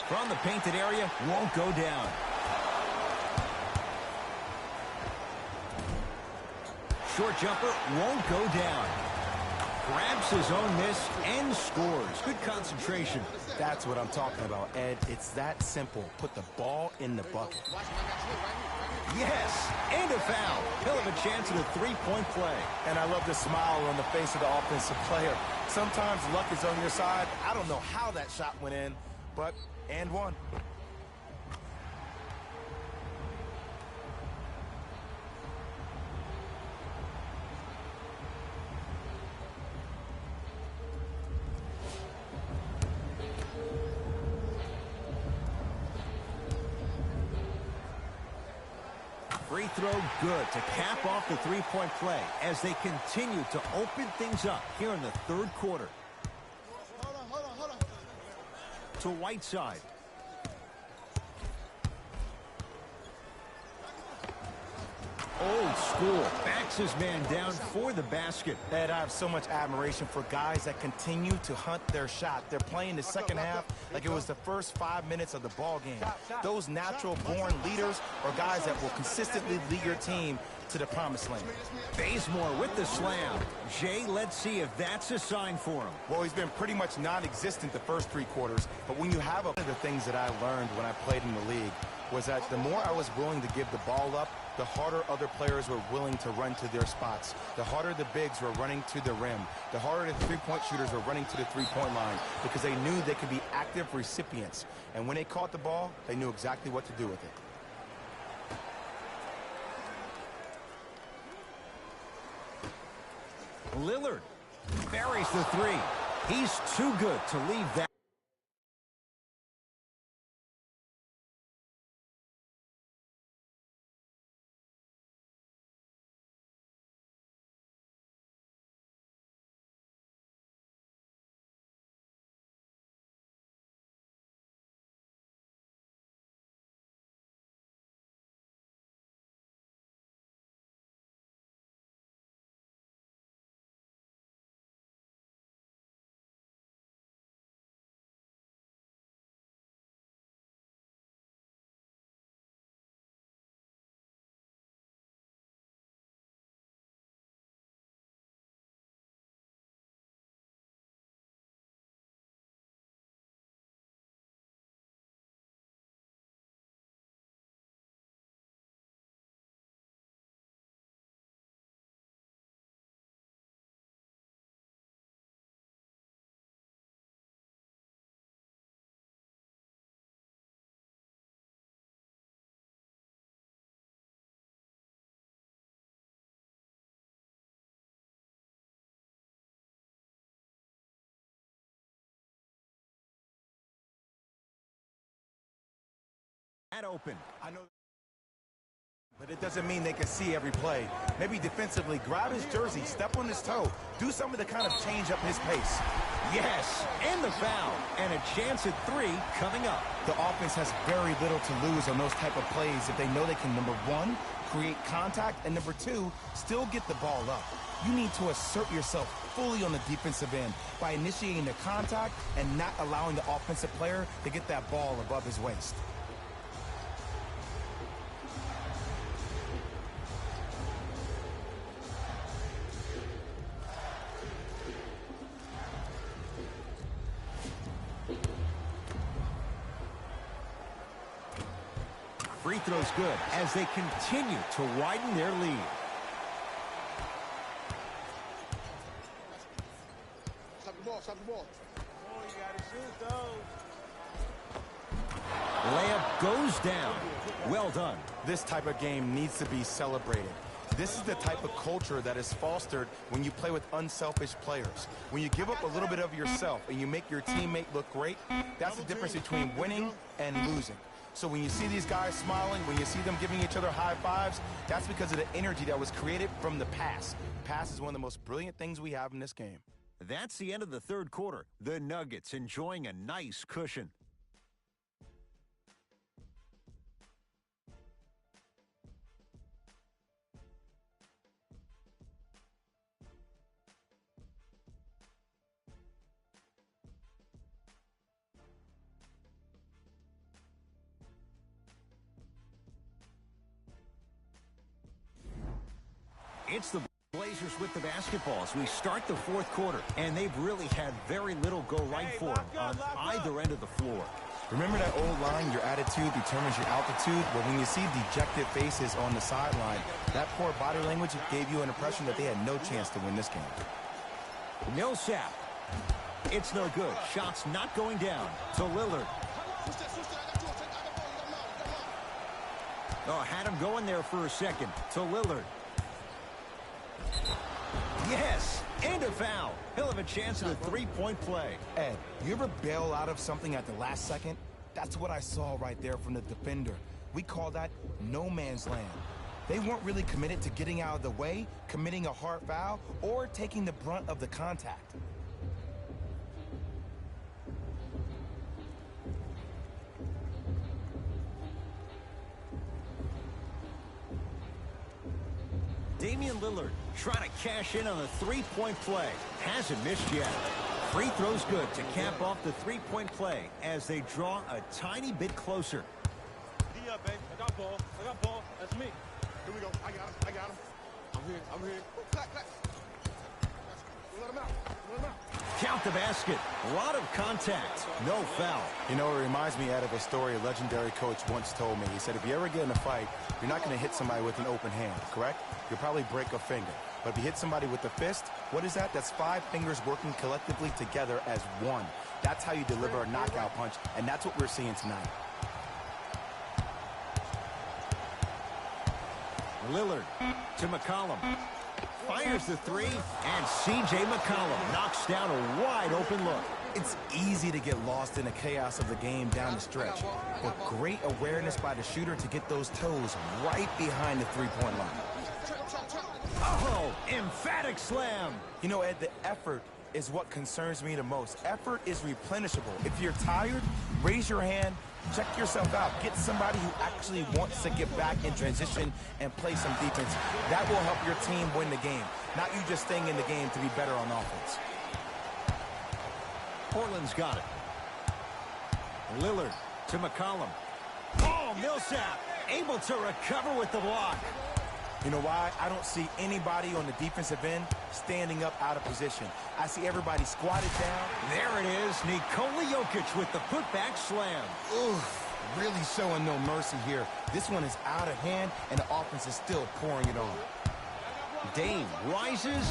From the painted area, won't go down. Short jumper won't go down. Grabs his own miss and scores. Good concentration. That's what I'm talking about, Ed. It's that simple. Put the ball in the bucket. Yes, and a foul. Hell of a chance at a three-point play. And I love the smile on the face of the offensive player. Sometimes luck is on your side. I don't know how that shot went in, but and one. Free throw good to cap off the three-point play as they continue to open things up here in the third quarter. Hold on. To Whiteside. Old school. Backs his man down for the basket. Ed, I have so much admiration for guys that continue to hunt their shot. They're playing the second half like it was the first 5 minutes of the ball game. Those natural-born leaders are guys that will consistently lead your team to the promised land. Bazemore with the slam. Jay, let's see if that's a sign for him. Well, he's been pretty much non-existent the first 3 quarters, but when you have one of the things that I learned when I played in the league was that the more I was willing to give the ball up, the harder other players were willing to run to their spots. The harder the bigs were running to the rim. The harder the three-point shooters were running to the three-point line because they knew they could be active recipients. And when they caught the ball, they knew exactly what to do with it. Lillard buries the three. He's too good to leave that. Open. I know, but it doesn't mean they can see every play. Maybe defensively, grab his jersey, step on his toe, do something to kind of change up his pace. Yes, and the foul, and a chance at three coming up. The offense has very little to lose on those type of plays if they know they can, number one, create contact, and number two, still get the ball up. You need to assert yourself fully on the defensive end by initiating the contact and not allowing the offensive player to get that ball above his waist. free throw's good as they continue to widen their lead. Stop the ball, stop the ball. Oh, you gotta shoot those. Layup goes down. Well done. This type of game needs to be celebrated. This is the type of culture that is fostered when you play with unselfish players. When you give up a little bit of yourself and you make your teammate look great, that's the difference between winning and losing. So when you see these guys smiling, when you see them giving each other high fives, that's because of the energy that was created from the pass. Pass is one of the most brilliant things we have in this game. That's the end of the third quarter. The Nuggets enjoying a nice cushion. It's the Blazers with the basketball as we start the fourth quarter, and they've really had very little go right for them on either end of the floor. Remember that old line, your attitude determines your altitude? Well, when you see dejected faces on the sideline, that poor body language gave you an impression that they had no chance to win this game. Millsap. It's no good. Shots not going down to Lillard. Oh, had him going there for a second to Lillard. Yes, and a foul. He'll have a chance at a three-point play. Ed, you ever bail out of something at the last second? That's what I saw right there from the defender. We call that no man's land. They weren't really committed to getting out of the way, committing a hard foul, or taking the brunt of the contact. Damian Lillard trying to cash in on a three-point play. Hasn't missed yet. Free throw's good to cap off the three-point play as they draw a tiny bit closer. D up, babe. I got ball. I got ball. That's me. Here we go. I got him. I got him. I'm here. Clap, clap. Let him out. Let him out. Count the basket. A lot of contact. No foul. You know, it reminds me of a story a legendary coach once told me. He said, if you ever get in a fight, you're not going to hit somebody with an open hand, correct? You'll probably break a finger. But if you hit somebody with a fist, what is that? That's 5 fingers working collectively together as one. That's how you deliver a knockout punch, and that's what we're seeing tonight. Lillard to McCollum. Fires the three, and C.J. McCollum knocks down a wide-open look. It's easy to get lost in the chaos of the game down the stretch, but great awareness by the shooter to get those toes right behind the three-point line. Oh, emphatic slam. You know, Ed, the effort is what concerns me the most. Effort is replenishable. If you're tired, raise your hand, check yourself out. Get somebody who actually wants to get back in transition and play some defense. That will help your team win the game, not you just staying in the game to be better on offense. Portland's got it. Lillard to McCollum. Oh, Millsap able to recover with the block. You know why? I don't see anybody on the defensive end standing up out of position. I see everybody squatted down. There it is. Nikola Jokic with the putback slam. Oof, really showing no mercy here. This one is out of hand, and the offense is still pouring it on. Dame rises.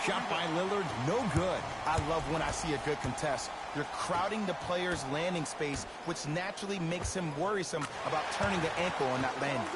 Shot by Lillard, no good. I love when I see a good contest. You're crowding the player's landing space, which naturally makes him worrisome about turning the ankle on that landing.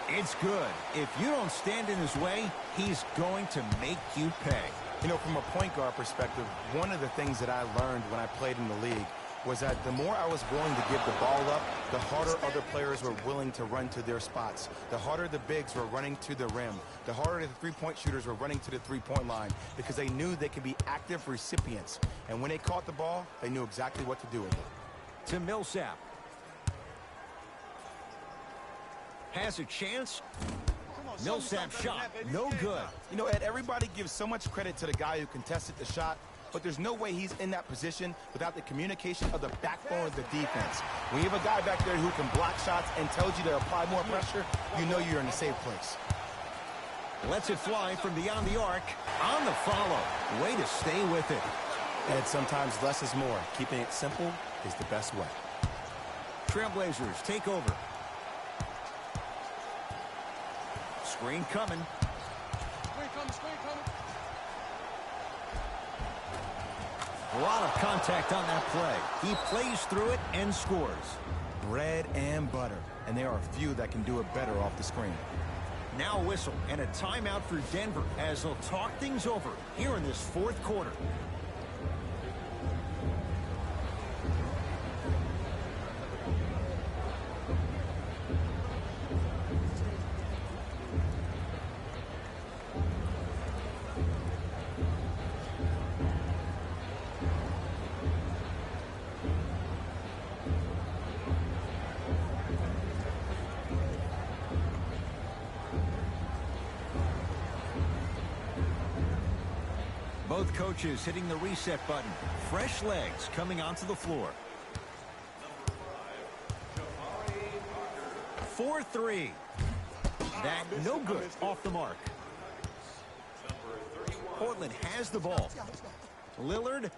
It's good. If you don't stand in his way, he's going to make you pay. You know, from a point guard perspective, one of the things that I learned when I played in the league was that the more I was willing to give the ball up, the harder other players were willing to run to their spots. The harder the bigs were running to the rim. The harder the three-point shooters were running to the three-point line because they knew they could be active recipients. And when they caught the ball, they knew exactly what to do with it. To Millsap. Has a chance. Millsap shot, no good. You know, Ed, everybody gives so much credit to the guy who contested the shot, but there's no way he's in that position without the communication of the backbone of the defense. When you have a guy back there who can block shots and tells you to apply more pressure, you know you're in a safe place. Lets it fly from beyond the arc. On the follow. Way to stay with it. Ed, sometimes less is more. Keeping it simple is the best way. Trailblazers take over. Screen coming. Screen coming. A lot of contact on that play. He plays through it and scores. Bread and butter. And there are a few that can do it better off the screen. Now a whistle and a timeout for Denver as they'll talk things over here in this fourth quarter. Both coaches hitting the reset button. Fresh legs coming onto the floor. 4-3. That no good off the mark. Portland has the ball. Lillard.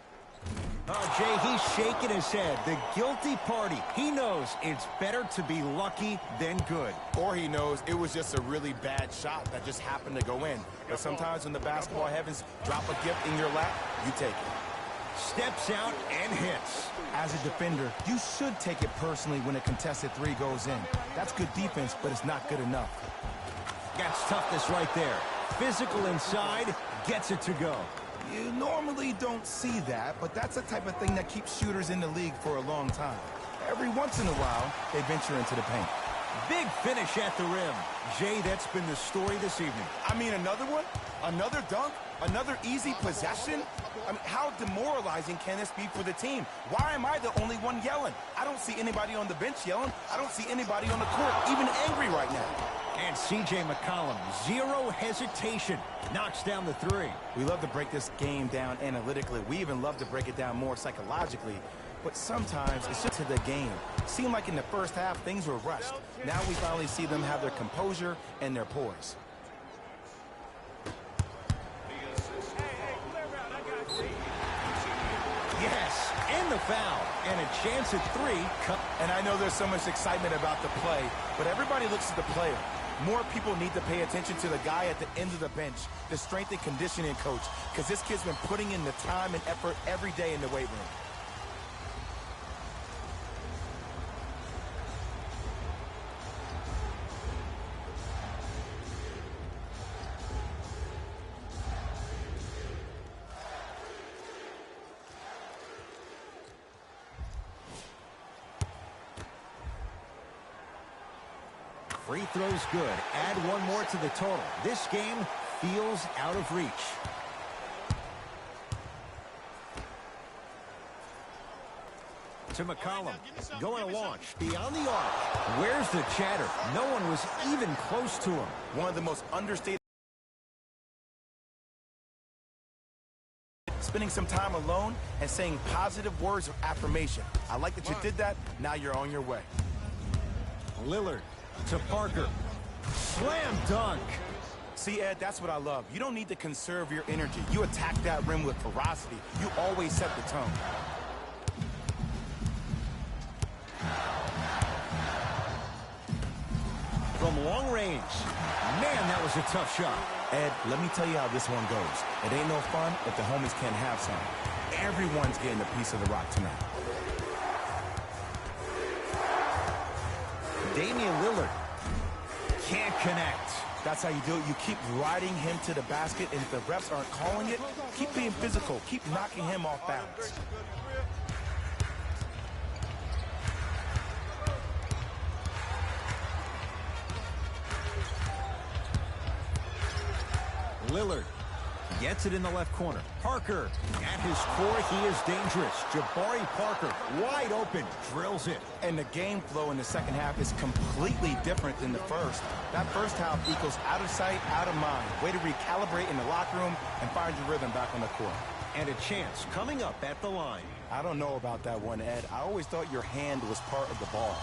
Oh, Jay, he's shaking his head. The guilty party. He knows it's better to be lucky than good. Or he knows it was just a really bad shot that just happened to go in. But sometimes when the basketball heavens drop a gift in your lap, you take it. Steps out and hits. As a defender, you should take it personally when a contested three goes in. That's good defense, but it's not good enough. That's toughness right there. Physical inside, gets it to go. You normally don't see that, but that's the type of thing that keeps shooters in the league for a long time. Every once in a while, they venture into the paint. Big finish at the rim. Jay, that's been the story this evening. I mean, another one? Another dunk? Another easy possession? I mean, how demoralizing can this be for the team? Why am I the only one yelling? I don't see anybody on the bench yelling. I don't see anybody on the court even angry right now. And C.J. McCollum, zero hesitation, knocks down the three. We love to break this game down analytically. We even love to break it down more psychologically. But sometimes it's just to the game. Seemed like in the first half, things were rushed. Now we finally see them have their composure and their poise. Yes, and the foul. And a chance at three. And I know there's so much excitement about the play, but everybody looks at the player. More people need to pay attention to the guy at the end of the bench, the strength and conditioning coach, because this kid's been putting in the time and effort every day in the weight room. Free throws good. Add one more to the total. This game feels out of reach. To McCollum. Going to launch. Beyond the arc. Where's the chatter? No one was even close to him. One of the most understated. Spending some time alone and saying positive words of affirmation. I like that you did that. Now you're on your way. Lillard to Parker. Slam dunk. See, Ed, that's what I love. You don't need to conserve your energy. You attack that rim with ferocity. You always set the tone. From long range. Man, that was a tough shot. Ed, let me tell you how this one goes. It ain't no fun if the homies can't have some. Everyone's getting a piece of the rock tonight. Damian Lillard can't connect. That's how you do it. You keep riding him to the basket, and if the refs aren't calling it, keep being physical. Keep knocking him off balance. Lillard gets it in the left corner. Parker, at his core, he is dangerous. Jabari Parker, wide open, drills it. And the game flow in the second half is completely different than the first. That first half equals out of sight, out of mind. Way to recalibrate in the locker room and find your rhythm back on the court. And a chance coming up at the line. I don't know about that one, Ed. I always thought your hand was part of the ball.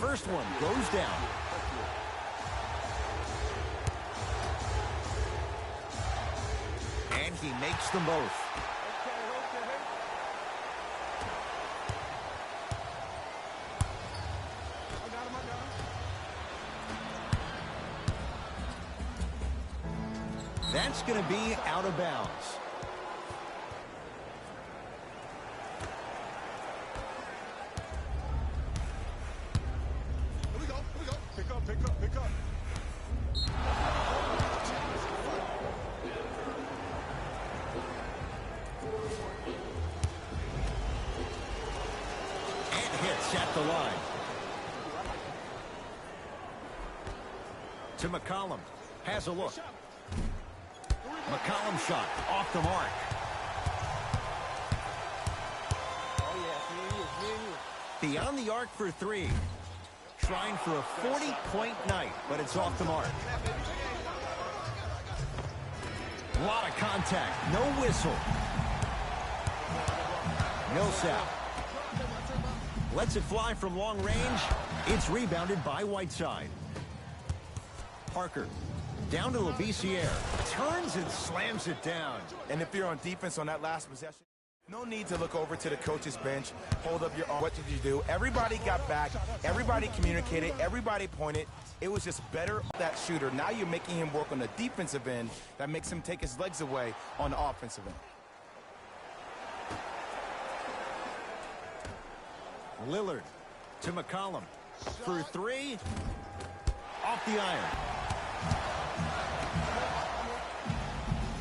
First one goes down. And he makes them both. That's going to be out of bounds. Here we go. Here we go. Pick up, pick up, pick up. And hits at the line. To McCollum. Has a look. McCollum shot off the mark. Beyond the arc for three. Trying for a 40-point night, but it's off the mark. A lot of contact. No whistle. Millsap lets it fly from long range. It's rebounded by Whiteside. Parker down to Labissiere. Turns and slams it down. And if you're on defense on that last possession, no need to look over to the coach's bench, hold up your arm. What did you do? Everybody got back. Everybody communicated. Everybody pointed. It was just better that shooter. Now you're making him work on the defensive end. That makes him take his legs away on the offensive end. Lillard to McCollum for three. Off the iron.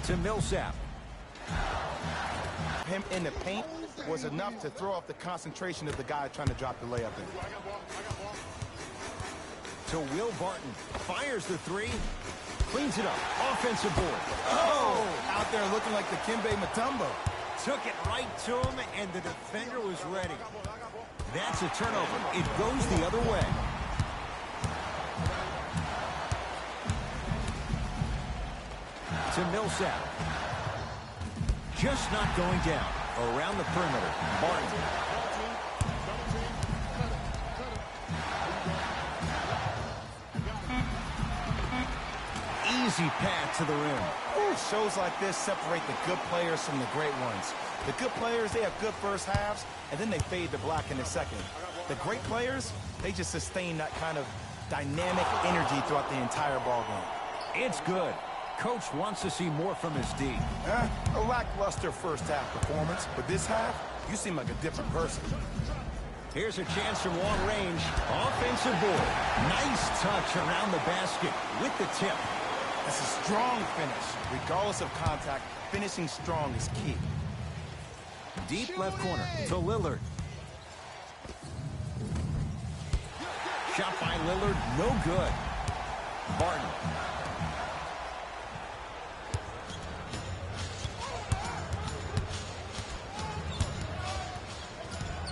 To Millsap. Him in the paint was enough to throw off the concentration of the guy trying to drop the layup in. To Will Barton. Fires the three. Cleans it up. Offensive board. Oh! Out there looking like the Kimbe Mutombo. Took it right to him, and the defender was ready. That's a turnover. It goes the other way. To Millsap. Just not going down. Around the perimeter. Barton. Easy path to the rim. Ooh, shows like this separate the good players from the great ones. The good players, they have good first halves, and then they fade to black in the second. The great players, they just sustain that kind of dynamic energy throughout the entire ball game. It's good. Coach wants to see more from his D. A lackluster first half performance, but this half, you seem like a different person. Here's a chance from long range. Offensive board. Nice touch around the basket with the tip. That's a strong finish. Regardless of contact, finishing strong is key. Deep left corner to Lillard. Shot by Lillard, no good. Barton.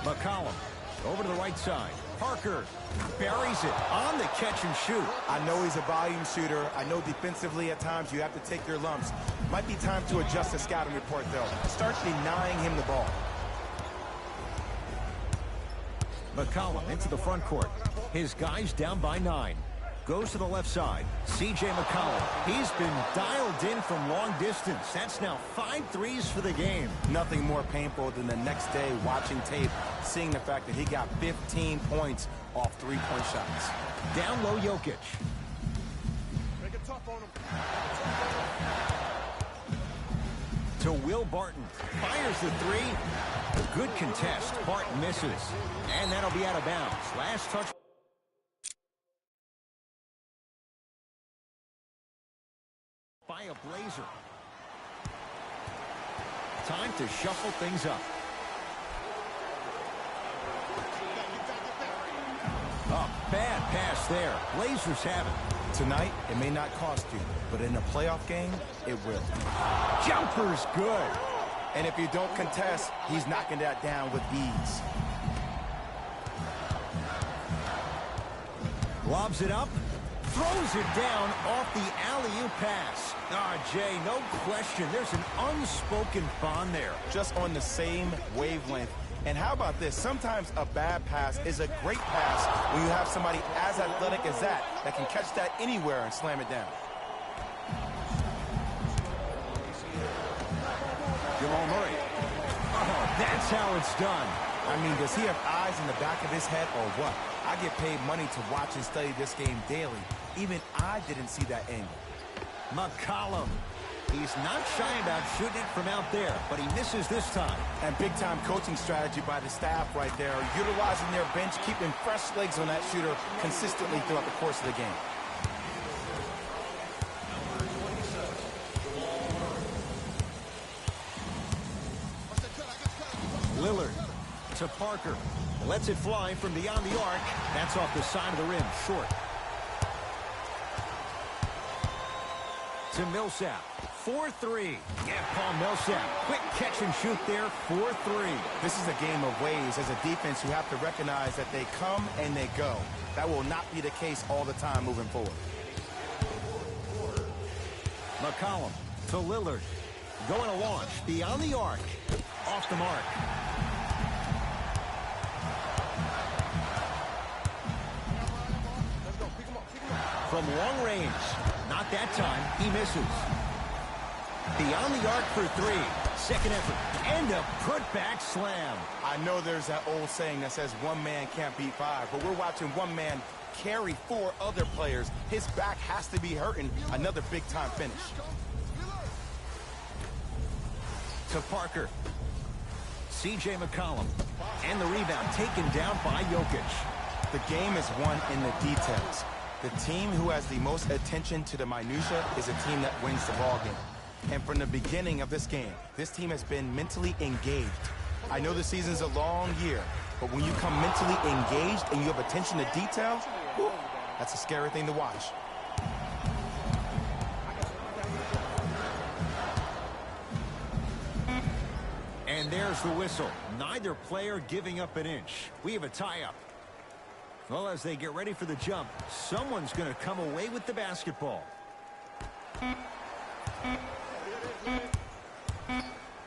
McCollum over to the right side. Parker buries it on the catch and shoot. I know he's a volume shooter. I know defensively at times you have to take your lumps. Might be time to adjust the scouting report, though. Start denying him the ball. McCollum into the front court. His guys down by 9. Goes to the left side. C.J. McCollum. He's been dialed in from long distance. That's now 5 threes for the game. Nothing more painful than the next day watching tape, seeing the fact that he got 15 points off three-point shots. Down low, Jokic. Make it tough on him. To Will Barton. Fires the three. A good contest. Barton misses. And that'll be out of bounds. Last touch. By a Blazer. Time to shuffle things up. A bad pass there. Blazers have it. Tonight, it may not cost you, but in a playoff game, it will. Jumper's good. And if you don't contest, he's knocking that down with ease. Lobs it up. Throws it down off the alley-oop pass. Jay, no question. There's an unspoken bond there. Just on the same wavelength. And how about this? Sometimes a bad pass is a great pass when you have somebody as athletic as that can catch that anywhere and slam it down. Jamal Murray. Oh, that's how it's done. I mean, does he have eyes in the back of his head or what? I get paid money to watch and study this game daily. Even I didn't see that angle. McCollum He's not shy about shooting it from out there, but he misses this time. And big-time coaching strategy by the staff right there, utilizing their bench, keeping fresh legs on that shooter consistently throughout the course of the game. Lillard to Parker. Lets it fly from beyond the arc. That's off the side of the rim, short. To Millsap. 4-3. Yeah, Paul Millsap. Quick catch and shoot there. 4-3. This is a game of ways. As a defense, you have to recognize that they come and they go. That will not be the case all the time moving forward. McCollum to Lillard. Going to launch beyond the arc. Off the mark. From long range. Not that time. He misses. Beyond the arc for three. Second effort. And a put-back slam. I know there's that old saying that says one man can't beat five, but we're watching one man carry four other players. His back has to be hurting. Another big-time finish. To Parker. C.J. McCollum. And the rebound taken down by Jokic. The game is won in the details. The team who has the most attention to the minutia is a team that wins the ball game. And from the beginning of this game, this team has been mentally engaged. I know the season's a long year, but when you come mentally engaged and you have attention to detail, whew, that's a scary thing to watch. And there's the whistle. Neither player giving up an inch. We have a tie-up. Well, as they get ready for the jump, someone's going to come away with the basketball.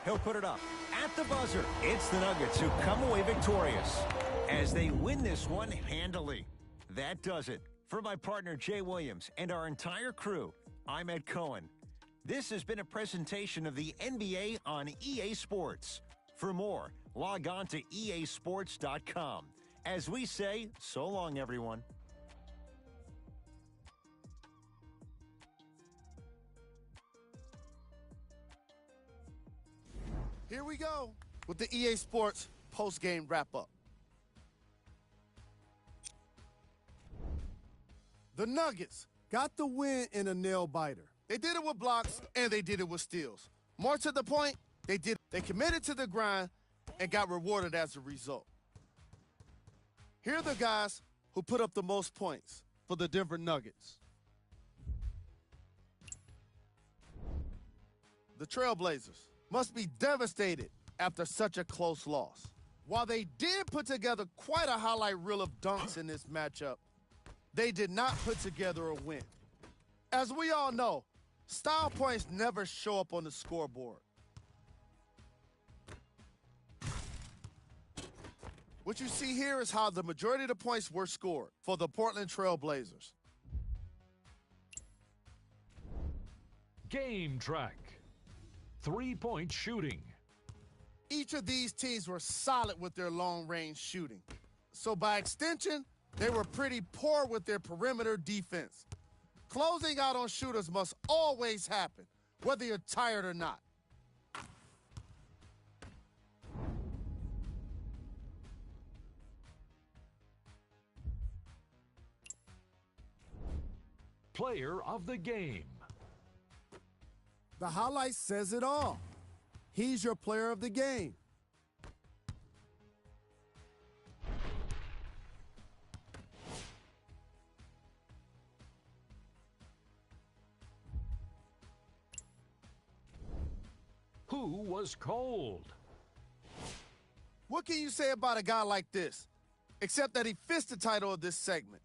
He'll put it up at the buzzer. It's the Nuggets who come away victorious as they win this one handily. That does it. For my partner, Jay Williams, and our entire crew, I'm Ed Cohen. This has been a presentation of the NBA on EA Sports. For more, log on to easports.com. As we say, so long, everyone. Here we go with the EA Sports post-game wrap-up. The Nuggets got the win in a nail-biter. They did it with blocks, and they did it with steals. More to the point, they committed to the grind and got rewarded as a result. Here are the guys who put up the most points for the Denver Nuggets. The Trailblazers must be devastated after such a close loss. While they did put together quite a highlight reel of dunks in this matchup, they did not put together a win. As we all know, style points never show up on the scoreboard. What you see here is how the majority of the points were scored for the Portland Trailblazers. Game track. 3-point shooting. Each of these teams were solid with their long-range shooting. So by extension, they were pretty poor with their perimeter defense. Closing out on shooters must always happen, whether you're tired or not. Player of the game. The highlight says it all. He's your player of the game. Who was cold? What can you say about a guy like this, except that he fits the title of this segment?